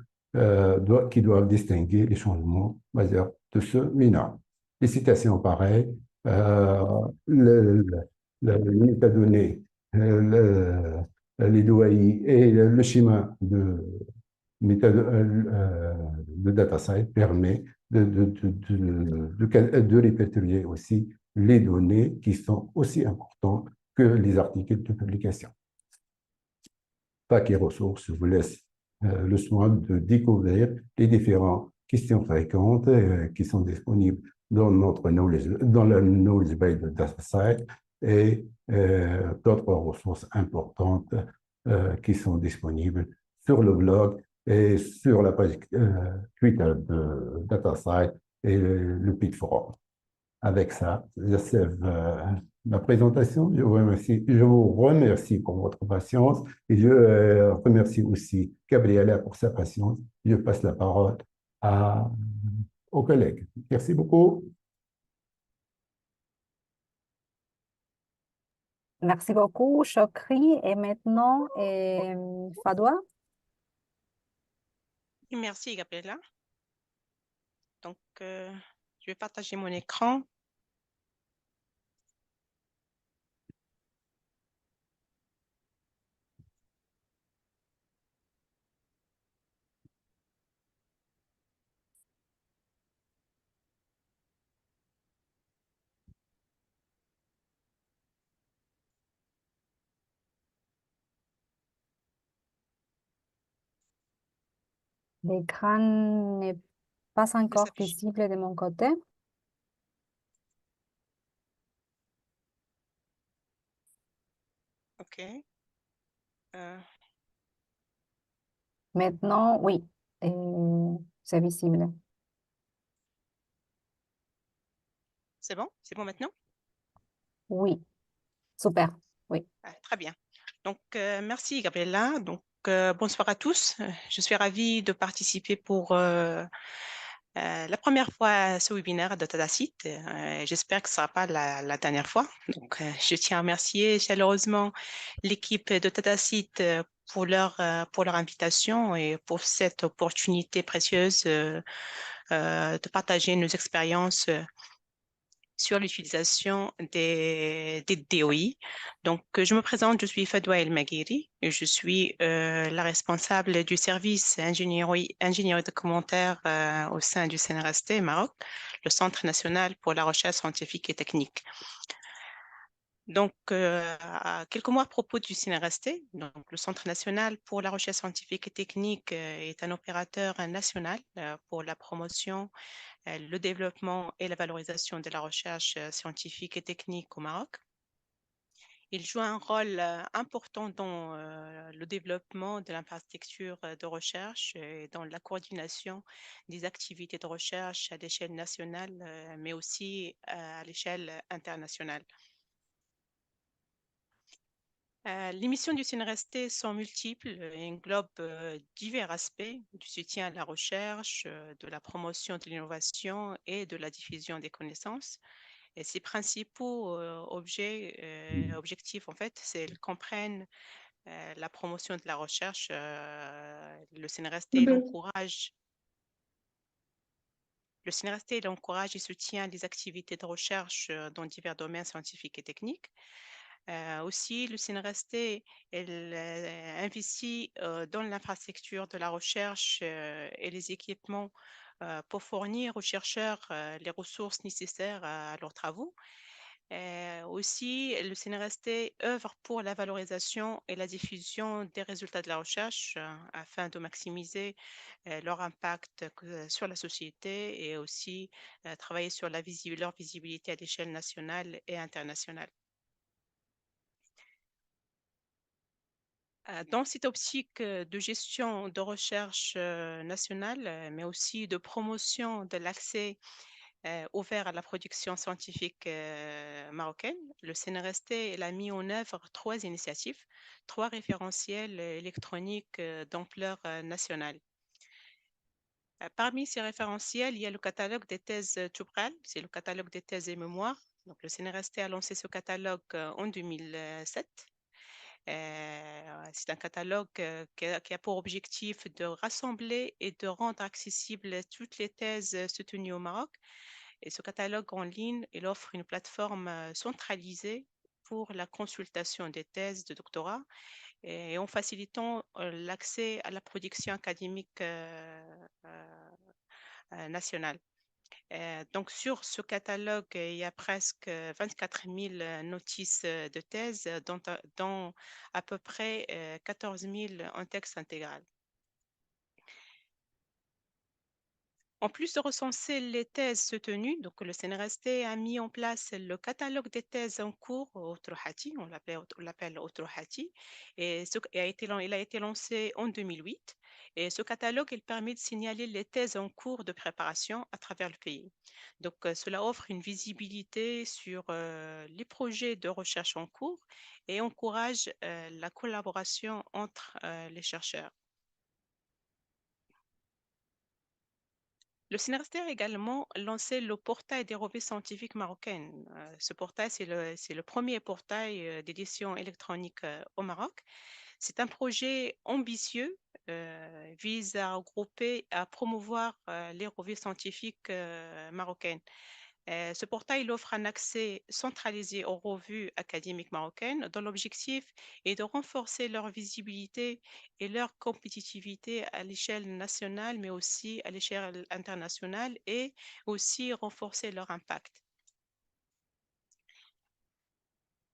qui doivent distinguer les changements majeurs de ceux mineurs. Les citations pareilles, euh, le, les métadonnées, les DOI et le schéma de DataSite permet de répertorier aussi les données qui sont aussi importantes que les articles de publication. Paquet ressources, je vous laisse le soin de découvrir les différentes questions fréquentes qui sont disponibles dans dans la knowledge base de DataSite et d'autres ressources importantes qui sont disponibles sur le blog et sur la page Twitter de DataSite et le Pitforum. Avec ça, j'achève ma présentation. Je vous remercie pour votre patience et je remercie aussi Gabriela pour sa patience. Je passe la parole à, aux collègues. Merci beaucoup. Merci beaucoup, Chokri. Et maintenant, Fadwa. Merci, Gabriela. Donc, je vais partager mon écran. L'écran n'est pas Il encore s'affiche. visible de mon côté. OK. Maintenant, oui, c'est visible. C'est bon? C'est bon maintenant? Oui, super. Oui. Très bien. Donc, merci, Gabriela. Donc, bonsoir à tous. Je suis ravie de participer pour la première fois à ce webinaire de Tadacite. J'espère que ce ne sera pas la dernière fois. Donc, je tiens à remercier chaleureusement l'équipe de Tadacite pour leur invitation et pour cette opportunité précieuse de partager nos expériences sur l'utilisation des DOI. Donc, je me présente, je suis Fadwa El Maghiri et je suis la responsable du service ingénierie documentaire au sein du CNRST Maroc, le Centre national pour la recherche scientifique et technique. Donc, quelques mots à propos du CNRST. Donc, le Centre national pour la recherche scientifique et technique est un opérateur national pour la promotion, le développement et la valorisation de la recherche scientifique et technique au Maroc. Il joue un rôle important dans le développement de l'infrastructure de recherche et dans la coordination des activités de recherche à l'échelle nationale, mais aussi à l'échelle internationale. Les missions du CNRST sont multiples et englobent divers aspects du soutien à la recherche, de la promotion de l'innovation et de la diffusion des connaissances. Et ses principaux objectifs, en fait, c'est qu'ils comprennent la promotion de la recherche. Le CNRST il encourage et soutient les activités de recherche dans divers domaines scientifiques et techniques. Aussi, le CNRST investit dans l'infrastructure de la recherche et les équipements pour fournir aux chercheurs les ressources nécessaires à leurs travaux. Aussi, le CNRST œuvre pour la valorisation et la diffusion des résultats de la recherche afin de maximiser leur impact sur la société et aussi travailler sur leur visibilité à l'échelle nationale et internationale. Dans cette optique de gestion de recherche nationale, mais aussi de promotion de l'accès ouvert à la production scientifique marocaine, le CNRST il a mis en œuvre 3 initiatives, 3 référentiels électroniques d'ampleur nationale. Parmi ces référentiels, il y a le catalogue des thèses Tubral, c'est le catalogue des thèses et mémoires. Donc, le CNRST a lancé ce catalogue en 2007. C'est un catalogue qui a pour objectif de rassembler et de rendre accessibles toutes les thèses soutenues au Maroc. Et ce catalogue en ligne, il offre une plateforme centralisée pour la consultation des thèses de doctorat et en facilitant l'accès à la production académique nationale. Donc, sur ce catalogue, il y a presque 24 000 notices de thèse, dont à peu près 14 000 en texte intégral. En plus de recenser les thèses soutenues, donc le CNRST a mis en place le catalogue des thèses en cours au Trohati, on l'appelle au Trohati, et il a été lancé en 2008. Et ce catalogue, il permet de signaler les thèses en cours de préparation à travers le pays. Donc, cela offre une visibilité sur les projets de recherche en cours et encourage la collaboration entre les chercheurs. Le CNRST a également lancé le portail des revues scientifiques marocaines. Ce portail, c'est le premier portail d'édition électronique au Maroc. C'est un projet ambitieux, vise à regrouper, à promouvoir les revues scientifiques marocaines. Ce portail offre un accès centralisé aux revues académiques marocaines dont l'objectif est de renforcer leur visibilité et leur compétitivité à l'échelle nationale, mais aussi à l'échelle internationale et aussi renforcer leur impact.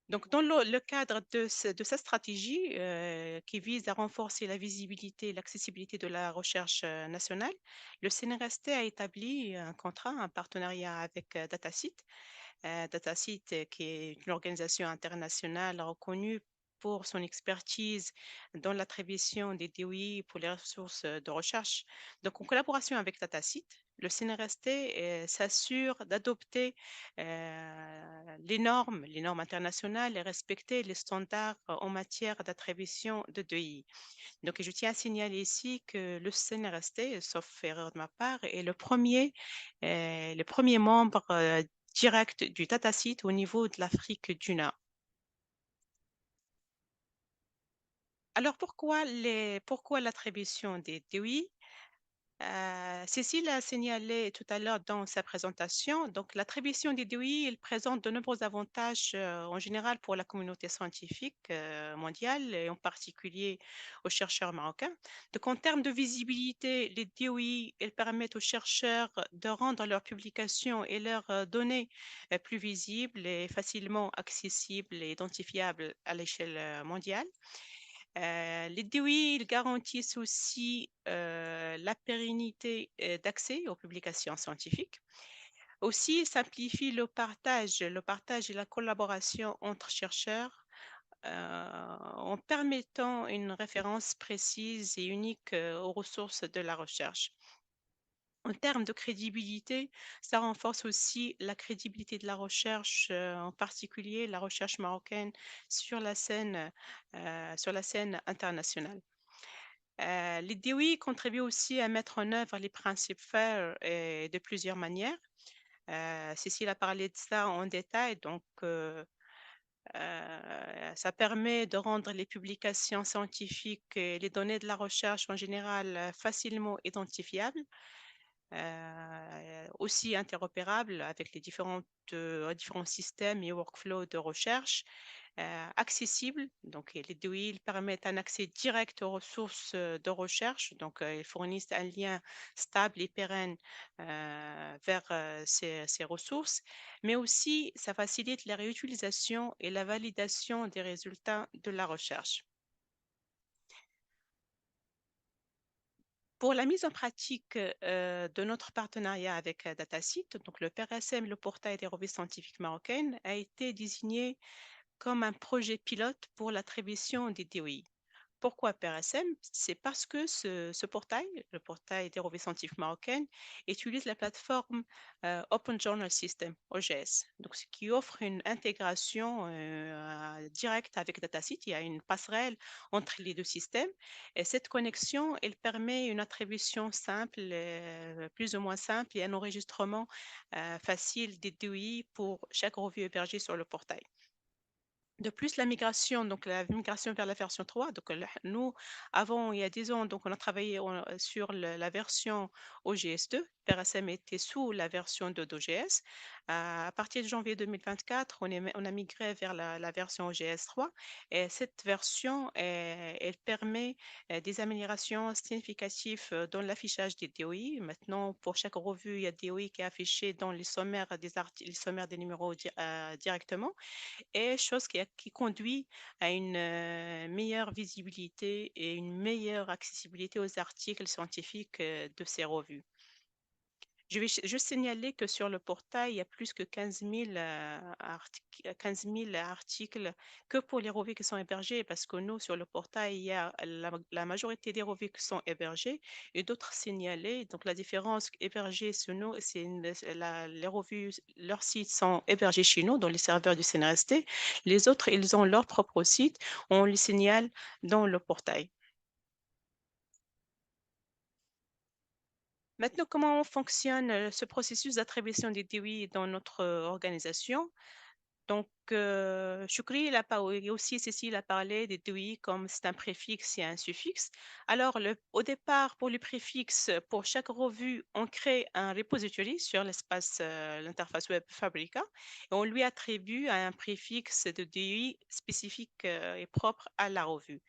Donc, dans le cadre de cette stratégie qui vise à renforcer la visibilité et l'accessibilité de la recherche nationale, le CNRST a établi un contrat, un partenariat avec DataSeed. DataSeed, qui est une organisation internationale reconnue pour son expertise dans l'attribution des DOI pour les ressources de recherche. Donc, en collaboration avec DataSeed, le CNRST s'assure d'adopter les normes internationales et respecter les standards en matière d'attribution de DOI. Donc, je tiens à signaler ici que le CNRST, sauf erreur de ma part, est le premier membre direct du DataSeed au niveau de l'Afrique du Nord. Alors, pourquoi l'attribution des DOI? Cécile a signalé tout à l'heure dans sa présentation, donc l'attribution des DOI, elle présente de nombreux avantages en général pour la communauté scientifique mondiale et en particulier aux chercheurs marocains. Donc en termes de visibilité, les DOI, elles permettent aux chercheurs de rendre leurs publications et leurs données plus visibles et facilement accessibles et identifiables à l'échelle mondiale. Les DOI ils garantissent aussi la pérennité d'accès aux publications scientifiques. Aussi, ils simplifient le partage et la collaboration entre chercheurs en permettant une référence précise et unique aux ressources de la recherche. En termes de crédibilité, ça renforce aussi la crédibilité de la recherche, en particulier la recherche marocaine sur la scène internationale. Les DOI contribuent aussi à mettre en œuvre les principes FAIR de plusieurs manières. Cécile a parlé de ça en détail, donc ça permet de rendre les publications scientifiques et les données de la recherche en général facilement identifiables. Aussi interopérable avec les différents systèmes et workflows de recherche accessible. Donc, les DOI permettent un accès direct aux ressources de recherche. Donc, ils fournissent un lien stable et pérenne vers ces ressources, mais aussi ça facilite la réutilisation et la validation des résultats de la recherche. Pour la mise en pratique de notre partenariat avec DataSite, donc le PRSM, le portail des revues scientifiques marocaines, a été désigné comme un projet pilote pour l'attribution des DOI. Pourquoi PRSM? C'est parce que ce portail, le portail des revues scientifiques marocaines, utilise la plateforme Open Journal System, OGS, donc ce qui offre une intégration directe avec DataSite. Il y a une passerelle entre les deux systèmes et cette connexion, elle permet une attribution simple, plus ou moins simple et un enregistrement facile des DOI pour chaque revue hébergée sur le portail. De plus, la migration vers la version 3. Donc, nous, avant, il y a 10 ans, donc, on a travaillé sur la version OGS2. PRSM était sous la version d'OGS. À partir de janvier 2024, on a migré vers la version OGS3. Et cette version, elle permet des améliorations significatives dans l'affichage des DOI. Maintenant, pour chaque revue, il y a DOI qui est affiché dans les sommaires les sommaires des numéros directement, et chose qui conduit à une meilleure visibilité et une meilleure accessibilité aux articles scientifiques de ces revues. Je vais juste signaler que sur le portail, il y a plus que 15 000 articles que pour les revues qui sont hébergées, parce que nous, sur le portail, il y a la majorité des revues qui sont hébergées et d'autres signalées. Donc, la différence hébergée sur nous, c'est les revues, leurs sites sont hébergés chez nous, dans les serveurs du CNRST. Les autres, ils ont leur propre site. On les signale dans le portail. Maintenant, comment fonctionne ce processus d'attribution des DOI dans notre organisation? Donc, Choukri, et aussi Cécile a parlé des DOI comme c'est un préfixe et un suffixe. Alors, au départ, pour le préfixe, pour chaque revue, on crée un repository sur l'interface web Fabrica et on lui attribue un préfixe de DOI spécifique et propre à la revue.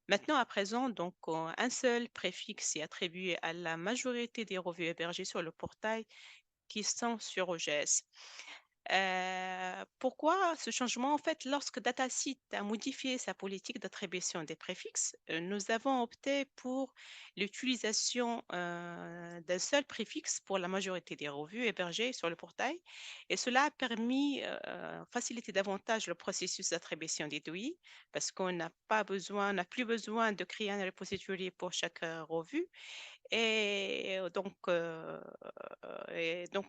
Maintenant, à présent, donc, un seul préfixe est attribué à la majorité des revues hébergées sur le portail qui sont sur OGS. Pourquoi ce changement? En fait, lorsque DataSite a modifié sa politique d'attribution des préfixes, nous avons opté pour l'utilisation d'un seul préfixe pour la majorité des revues hébergées sur le portail. Et cela a permis de faciliter davantage le processus d'attribution des DOI parce qu'on n'a plus besoin de créer un repository pour chaque revue. Et donc,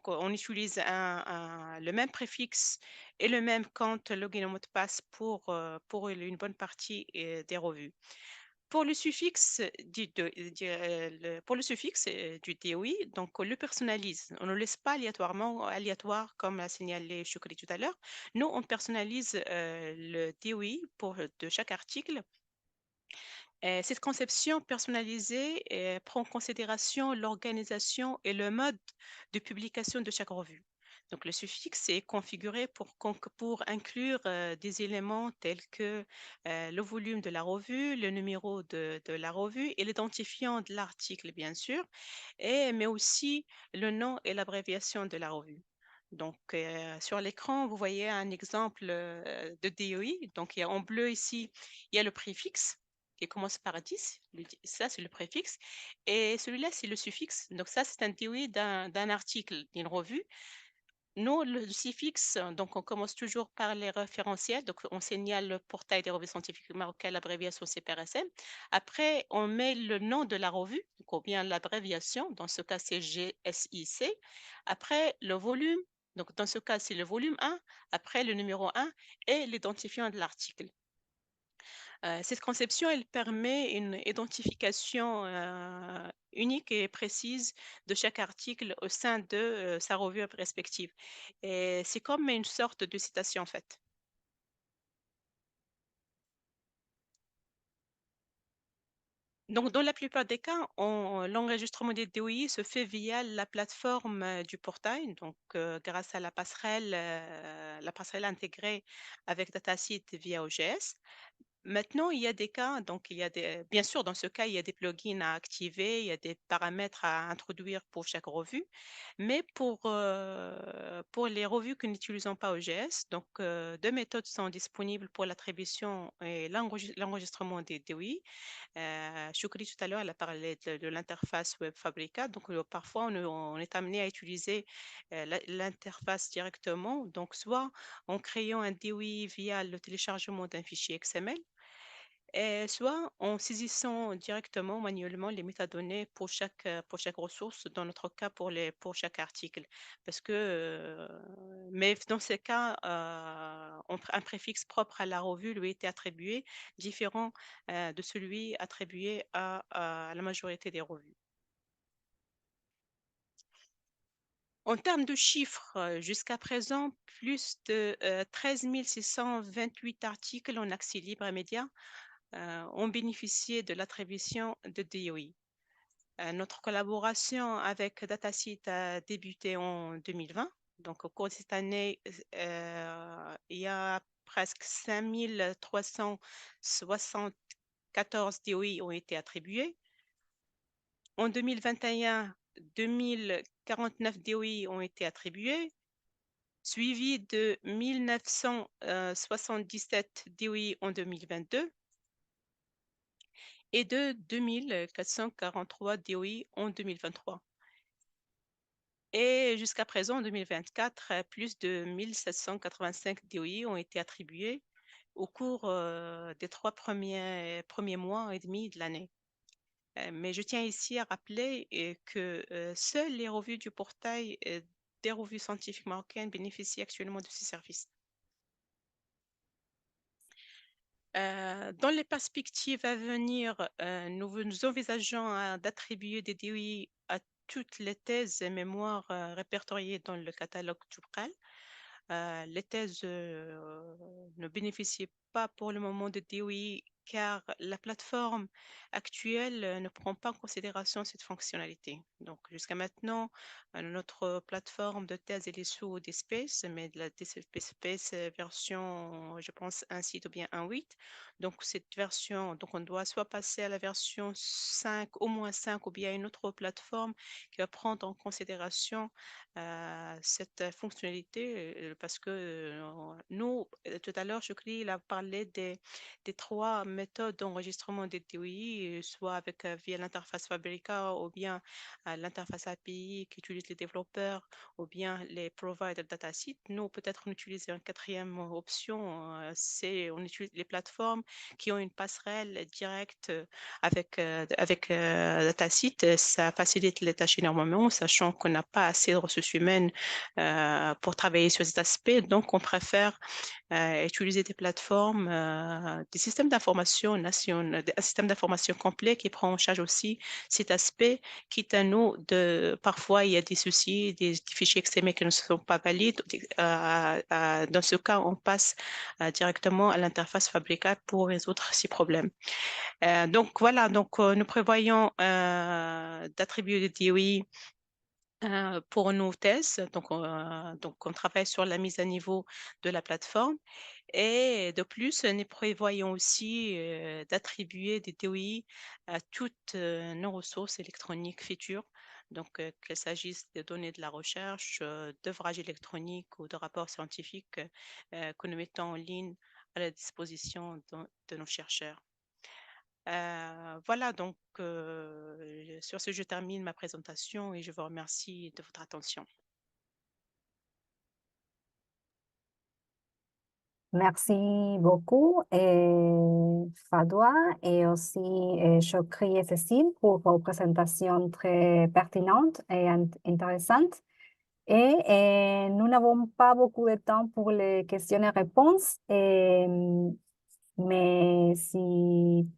on utilise le même préfixe et le même compte login et mot de passe pour une bonne partie des revues. Pour le suffixe du DOI, donc on le personnalise. On ne le laisse pas aléatoire comme a signalé Choukri tout à l'heure. Nous, on personnalise le DOI de chaque article. Cette conception personnalisée prend en considération l'organisation et le mode de publication de chaque revue. Donc, le suffixe est configuré pour inclure des éléments tels que le volume de la revue, le numéro de la revue et l'identifiant de l'article, bien sûr, mais aussi le nom et l'abréviation de la revue. Donc, sur l'écran, vous voyez un exemple de DOI. Donc, en bleu ici, il y a le préfixe qui commence par 10. Ça, c'est le préfixe. Et celui-là, c'est le suffixe. Donc, ça, c'est un DOI d'un article, d'une revue. Nous, le suffixe, donc on commence toujours par les référentiels. Donc, on signale le portail des revues scientifiques marocaines, l'abréviation CPRSM. Après, on met le nom de la revue, donc, ou bien l'abréviation. Dans ce cas, c'est GSIC. Après, le volume. Donc, dans ce cas, c'est le volume 1. Après, le numéro 1 et l'identifiant de l'article. Cette conception, elle permet une identification unique et précise de chaque article au sein de sa revue respective. Et c'est comme une sorte de citation en fait. Donc, dans la plupart des cas, l'enregistrement des DOI se fait via la plateforme du portail, donc grâce à la passerelle intégrée avec DataSeed via OGS. Maintenant, il y a des cas, donc bien sûr, dans ce cas, il y a des plugins à activer, il y a des paramètres à introduire pour chaque revue, mais pour les revues que n'utilisons pas OGS, donc deux méthodes sont disponibles pour l'attribution et l'enregistrement des DOI. Choukri, tout à l'heure, elle a parlé de l'interface Web Fabrica. Donc, parfois, on est amené à utiliser l'interface directement. Donc, soit en créant un DOI via le téléchargement d'un fichier XML, et soit en saisissant directement, manuellement, les métadonnées pour chaque ressource, dans notre cas pour chaque article. Mais dans ces cas, un préfixe propre à la revue lui a été attribué, différent de celui attribué à la majorité des revues. En termes de chiffres, jusqu'à présent, plus de 13 628 articles en accès libre et média ont bénéficié de l'attribution de DOI. Notre collaboration avec DataSeed a débuté en 2020. Donc, au cours de cette année, il y a presque 5 374 DOI ont été attribués. En 2021, 2049 DOI ont été attribués, suivi de 1977 DOI en 2022 et de 2443 DOI en 2023. Et jusqu'à présent, en 2024, plus de 1785 DOI ont été attribués au cours des 3 premiers mois et demi de l'année. Mais je tiens ici à rappeler que seules les revues du portail des revues scientifiques marocaines bénéficient actuellement de ces services. Dans les perspectives à venir, nous envisageons d'attribuer des DOI à toutes les thèses et mémoires répertoriées dans le catalogue Tubqal. Les thèses ne bénéficient pas pour le moment de DOI car la plateforme actuelle ne prend pas en considération cette fonctionnalité. Donc, jusqu'à maintenant, notre plateforme de thèse elle est sous DSpace, mais de la DSpace version, je pense, 1.6 ou bien 1.8. Donc, cette version, donc on doit soit passer à la version 5, au moins 5, ou bien une autre plateforme qui va prendre en considération cette fonctionnalité parce que nous, tout à l'heure, Choukri, il a parlé des 3 méthodes d'enregistrement des DOI, soit via l'interface Fabrica ou bien l'interface API qu'utilisent les développeurs ou bien les providers datasets. Nous, peut-être, on utilise une 4e option, c'est on utilise les plateformes qui ont une passerelle directe avec DataSeed. Ça facilite les tâches énormément, sachant qu'on n'a pas assez de ressources humaines pour travailler sur cet aspect. Donc, on préfère utiliser des plateformes, des systèmes d'information un système d'information complet qui prend en charge aussi cet aspect, quitte à nous parfois il y a des soucis, des fichiers XML qui ne sont pas valides. Dans ce cas, on passe directement à l'interface Fabrica pour résoudre ces problèmes. Donc voilà, nous prévoyons d'attribuer des DOI pour nos thèses. Donc, on travaille sur la mise à niveau de la plateforme. Et de plus, nous prévoyons aussi d'attribuer des DOI à toutes nos ressources électroniques futures. Donc, qu'il s'agisse de données de la recherche, d'ouvrages électroniques ou de rapports scientifiques que nous mettons en ligne à la disposition de nos chercheurs. Voilà, donc sur ce, je termine ma présentation et je vous remercie de votre attention. Merci beaucoup, Fadwa, et aussi Choukri et Cécile pour vos présentations très pertinentes et intéressantes. Et nous n'avons pas beaucoup de temps pour les questions et réponses, mais si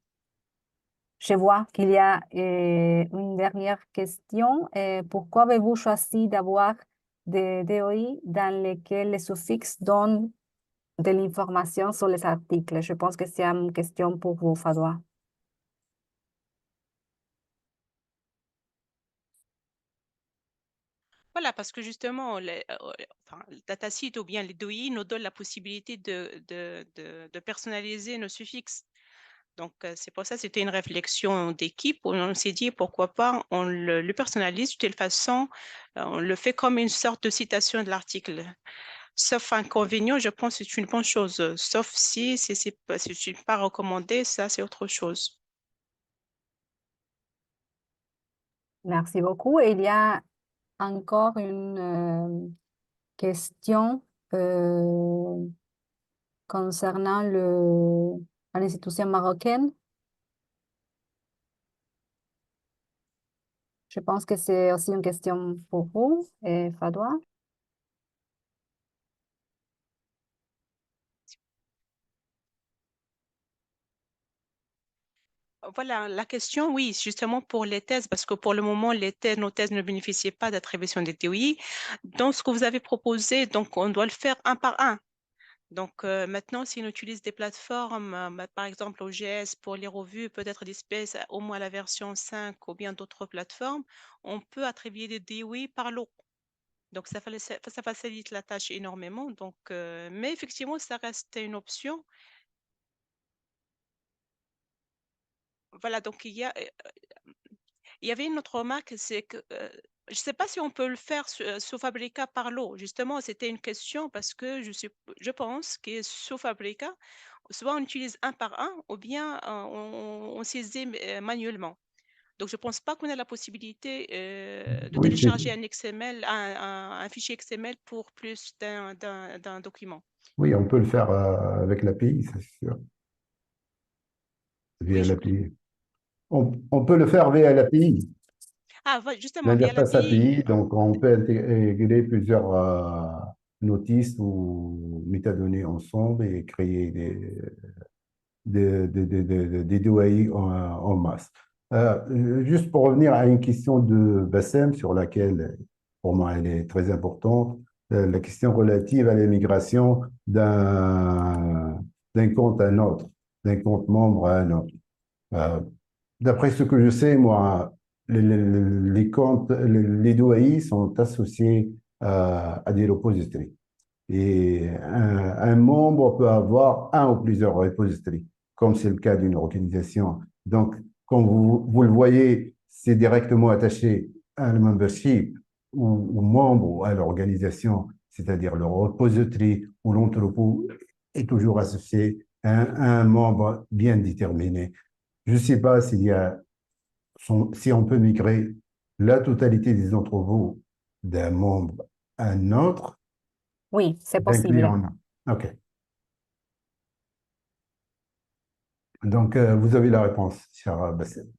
je vois qu'il y a une dernière question, pourquoi avez-vous choisi d'avoir des DOI dans lesquels les suffixes donnent de l'information sur les articles? Je pense que c'est une question pour vous, Fadwa. Voilà, parce que justement, le DataSeed ou bien les DOI nous donnent la possibilité de personnaliser nos suffixes. Donc, c'est pour ça, c'était une réflexion d'équipe où on s'est dit, pourquoi pas, on le personnalise de telle façon, on le fait comme une sorte de citation de l'article. Sauf inconvénient, je pense que c'est une bonne chose. Sauf si c'est pas recommandé, ça, c'est autre chose. Merci beaucoup. Et il y a encore une question concernant l'institution marocaine. Je pense que c'est aussi une question pour vous, Fadoua. Voilà, la question, oui, justement pour les thèses, parce que pour le moment, nos thèses ne bénéficiaient pas d'attribution des TOI. Donc, ce que vous avez proposé, donc, on doit le faire un par un. Donc, maintenant, si on utilise des plateformes, par exemple OGS pour les revues, peut-être Dispace, au moins la version 5 ou bien d'autres plateformes, on peut attribuer des DOI par lot. Donc, ça facilite la tâche énormément. Donc, mais effectivement, ça reste une option. Voilà, donc il y avait une autre remarque, c'est que je ne sais pas si on peut le faire sous Fabrica par lot. Justement, c'était une question parce que je pense que sous Fabrica, soit on utilise un par un ou bien on saisit manuellement. Donc, je ne pense pas qu'on ait la possibilité de Oui, télécharger un XML, un fichier XML pour plus d'un document. oui, on peut le faire avec l'API, c'est sûr, via Oui, l'API. On peut le faire via l'API, justement, via l'interface l'API. API. Donc, on peut intégrer plusieurs notices ou métadonnées ensemble et créer des DOI en masse. Juste pour revenir à une question de Bassem, sur laquelle, pour moi, elle est très importante, la question relative à l'émigration d'un compte à un autre, d'un compte membre à un autre. Euh, D'après ce que je sais, moi, les comptes, les DOI sont associés à des repositories. Et un membre peut avoir un ou plusieurs repositories, comme c'est le cas d'une organisation. Donc, comme vous le voyez, c'est directement attaché à un membership ou membre ou à l'organisation, c'est-à-dire le repository ou l'entrepôt est toujours associé à un membre bien déterminé. Je ne sais pas si on peut migrer la totalité des entrepôts d'un membre à un autre, Oui, c'est d'un possible. client. OK. Donc, vous avez la réponse, cher Bassem.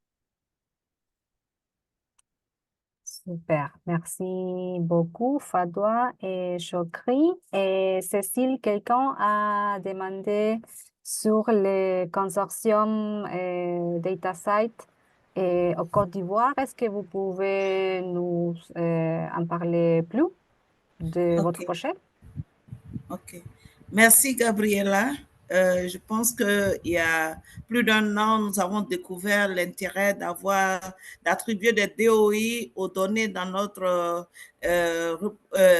Super. Merci beaucoup, Fadoua et Chokri. Et Cécile, quelqu'un a demandé sur le consortium DataSite au Côte d'Ivoire. Est-ce que vous pouvez nous en parler plus de votre OK. projet? OK. Merci, Gabriela. Je pense qu'il y a plus d'un an, nous avons découvert l'intérêt d'attribuer des DOI aux données dans notre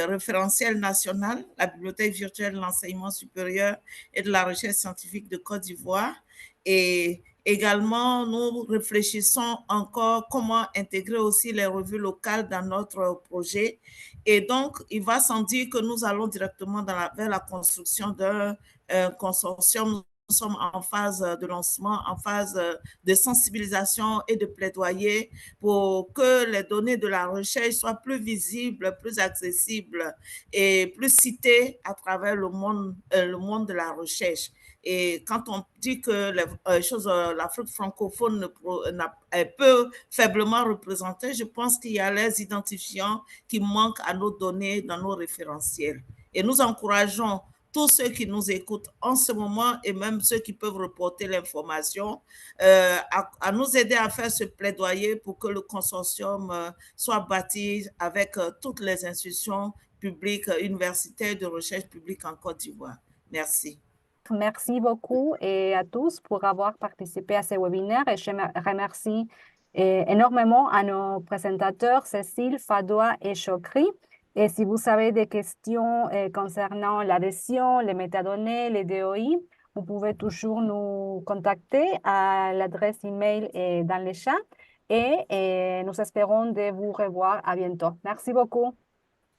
référentiel national, la Bibliothèque virtuelle de l'enseignement supérieur et de la recherche scientifique de Côte d'Ivoire. Et également, nous réfléchissons encore comment intégrer aussi les revues locales dans notre projet. Et donc, il va sans dire que nous allons directement vers la construction d'un consortium. Nous sommes en phase de lancement, en phase de sensibilisation et de plaidoyer pour que les données de la recherche soient plus visibles, plus accessibles et plus citées à travers le monde de la recherche. Et quand on dit que l'Afrique francophone est peu faiblement représentée, je pense qu'il y a les identifiants qui manquent à nos données dans nos référentiels. Et nous encourageons tous ceux qui nous écoutent en ce moment et même ceux qui peuvent reporter l'information à nous aider à faire ce plaidoyer pour que le consortium soit bâti avec toutes les institutions publiques, universitaires de recherche publique en Côte d'Ivoire. Merci. Merci beaucoup et à tous pour avoir participé à ce webinaire et je remercie énormément à nos présentateurs Cécile, Fadoua et Chokri. Et si vous avez des questions concernant l'adhésion, les métadonnées, les DOI, vous pouvez toujours nous contacter à l'adresse email dans le chat et nous espérons de vous revoir à bientôt. Merci beaucoup.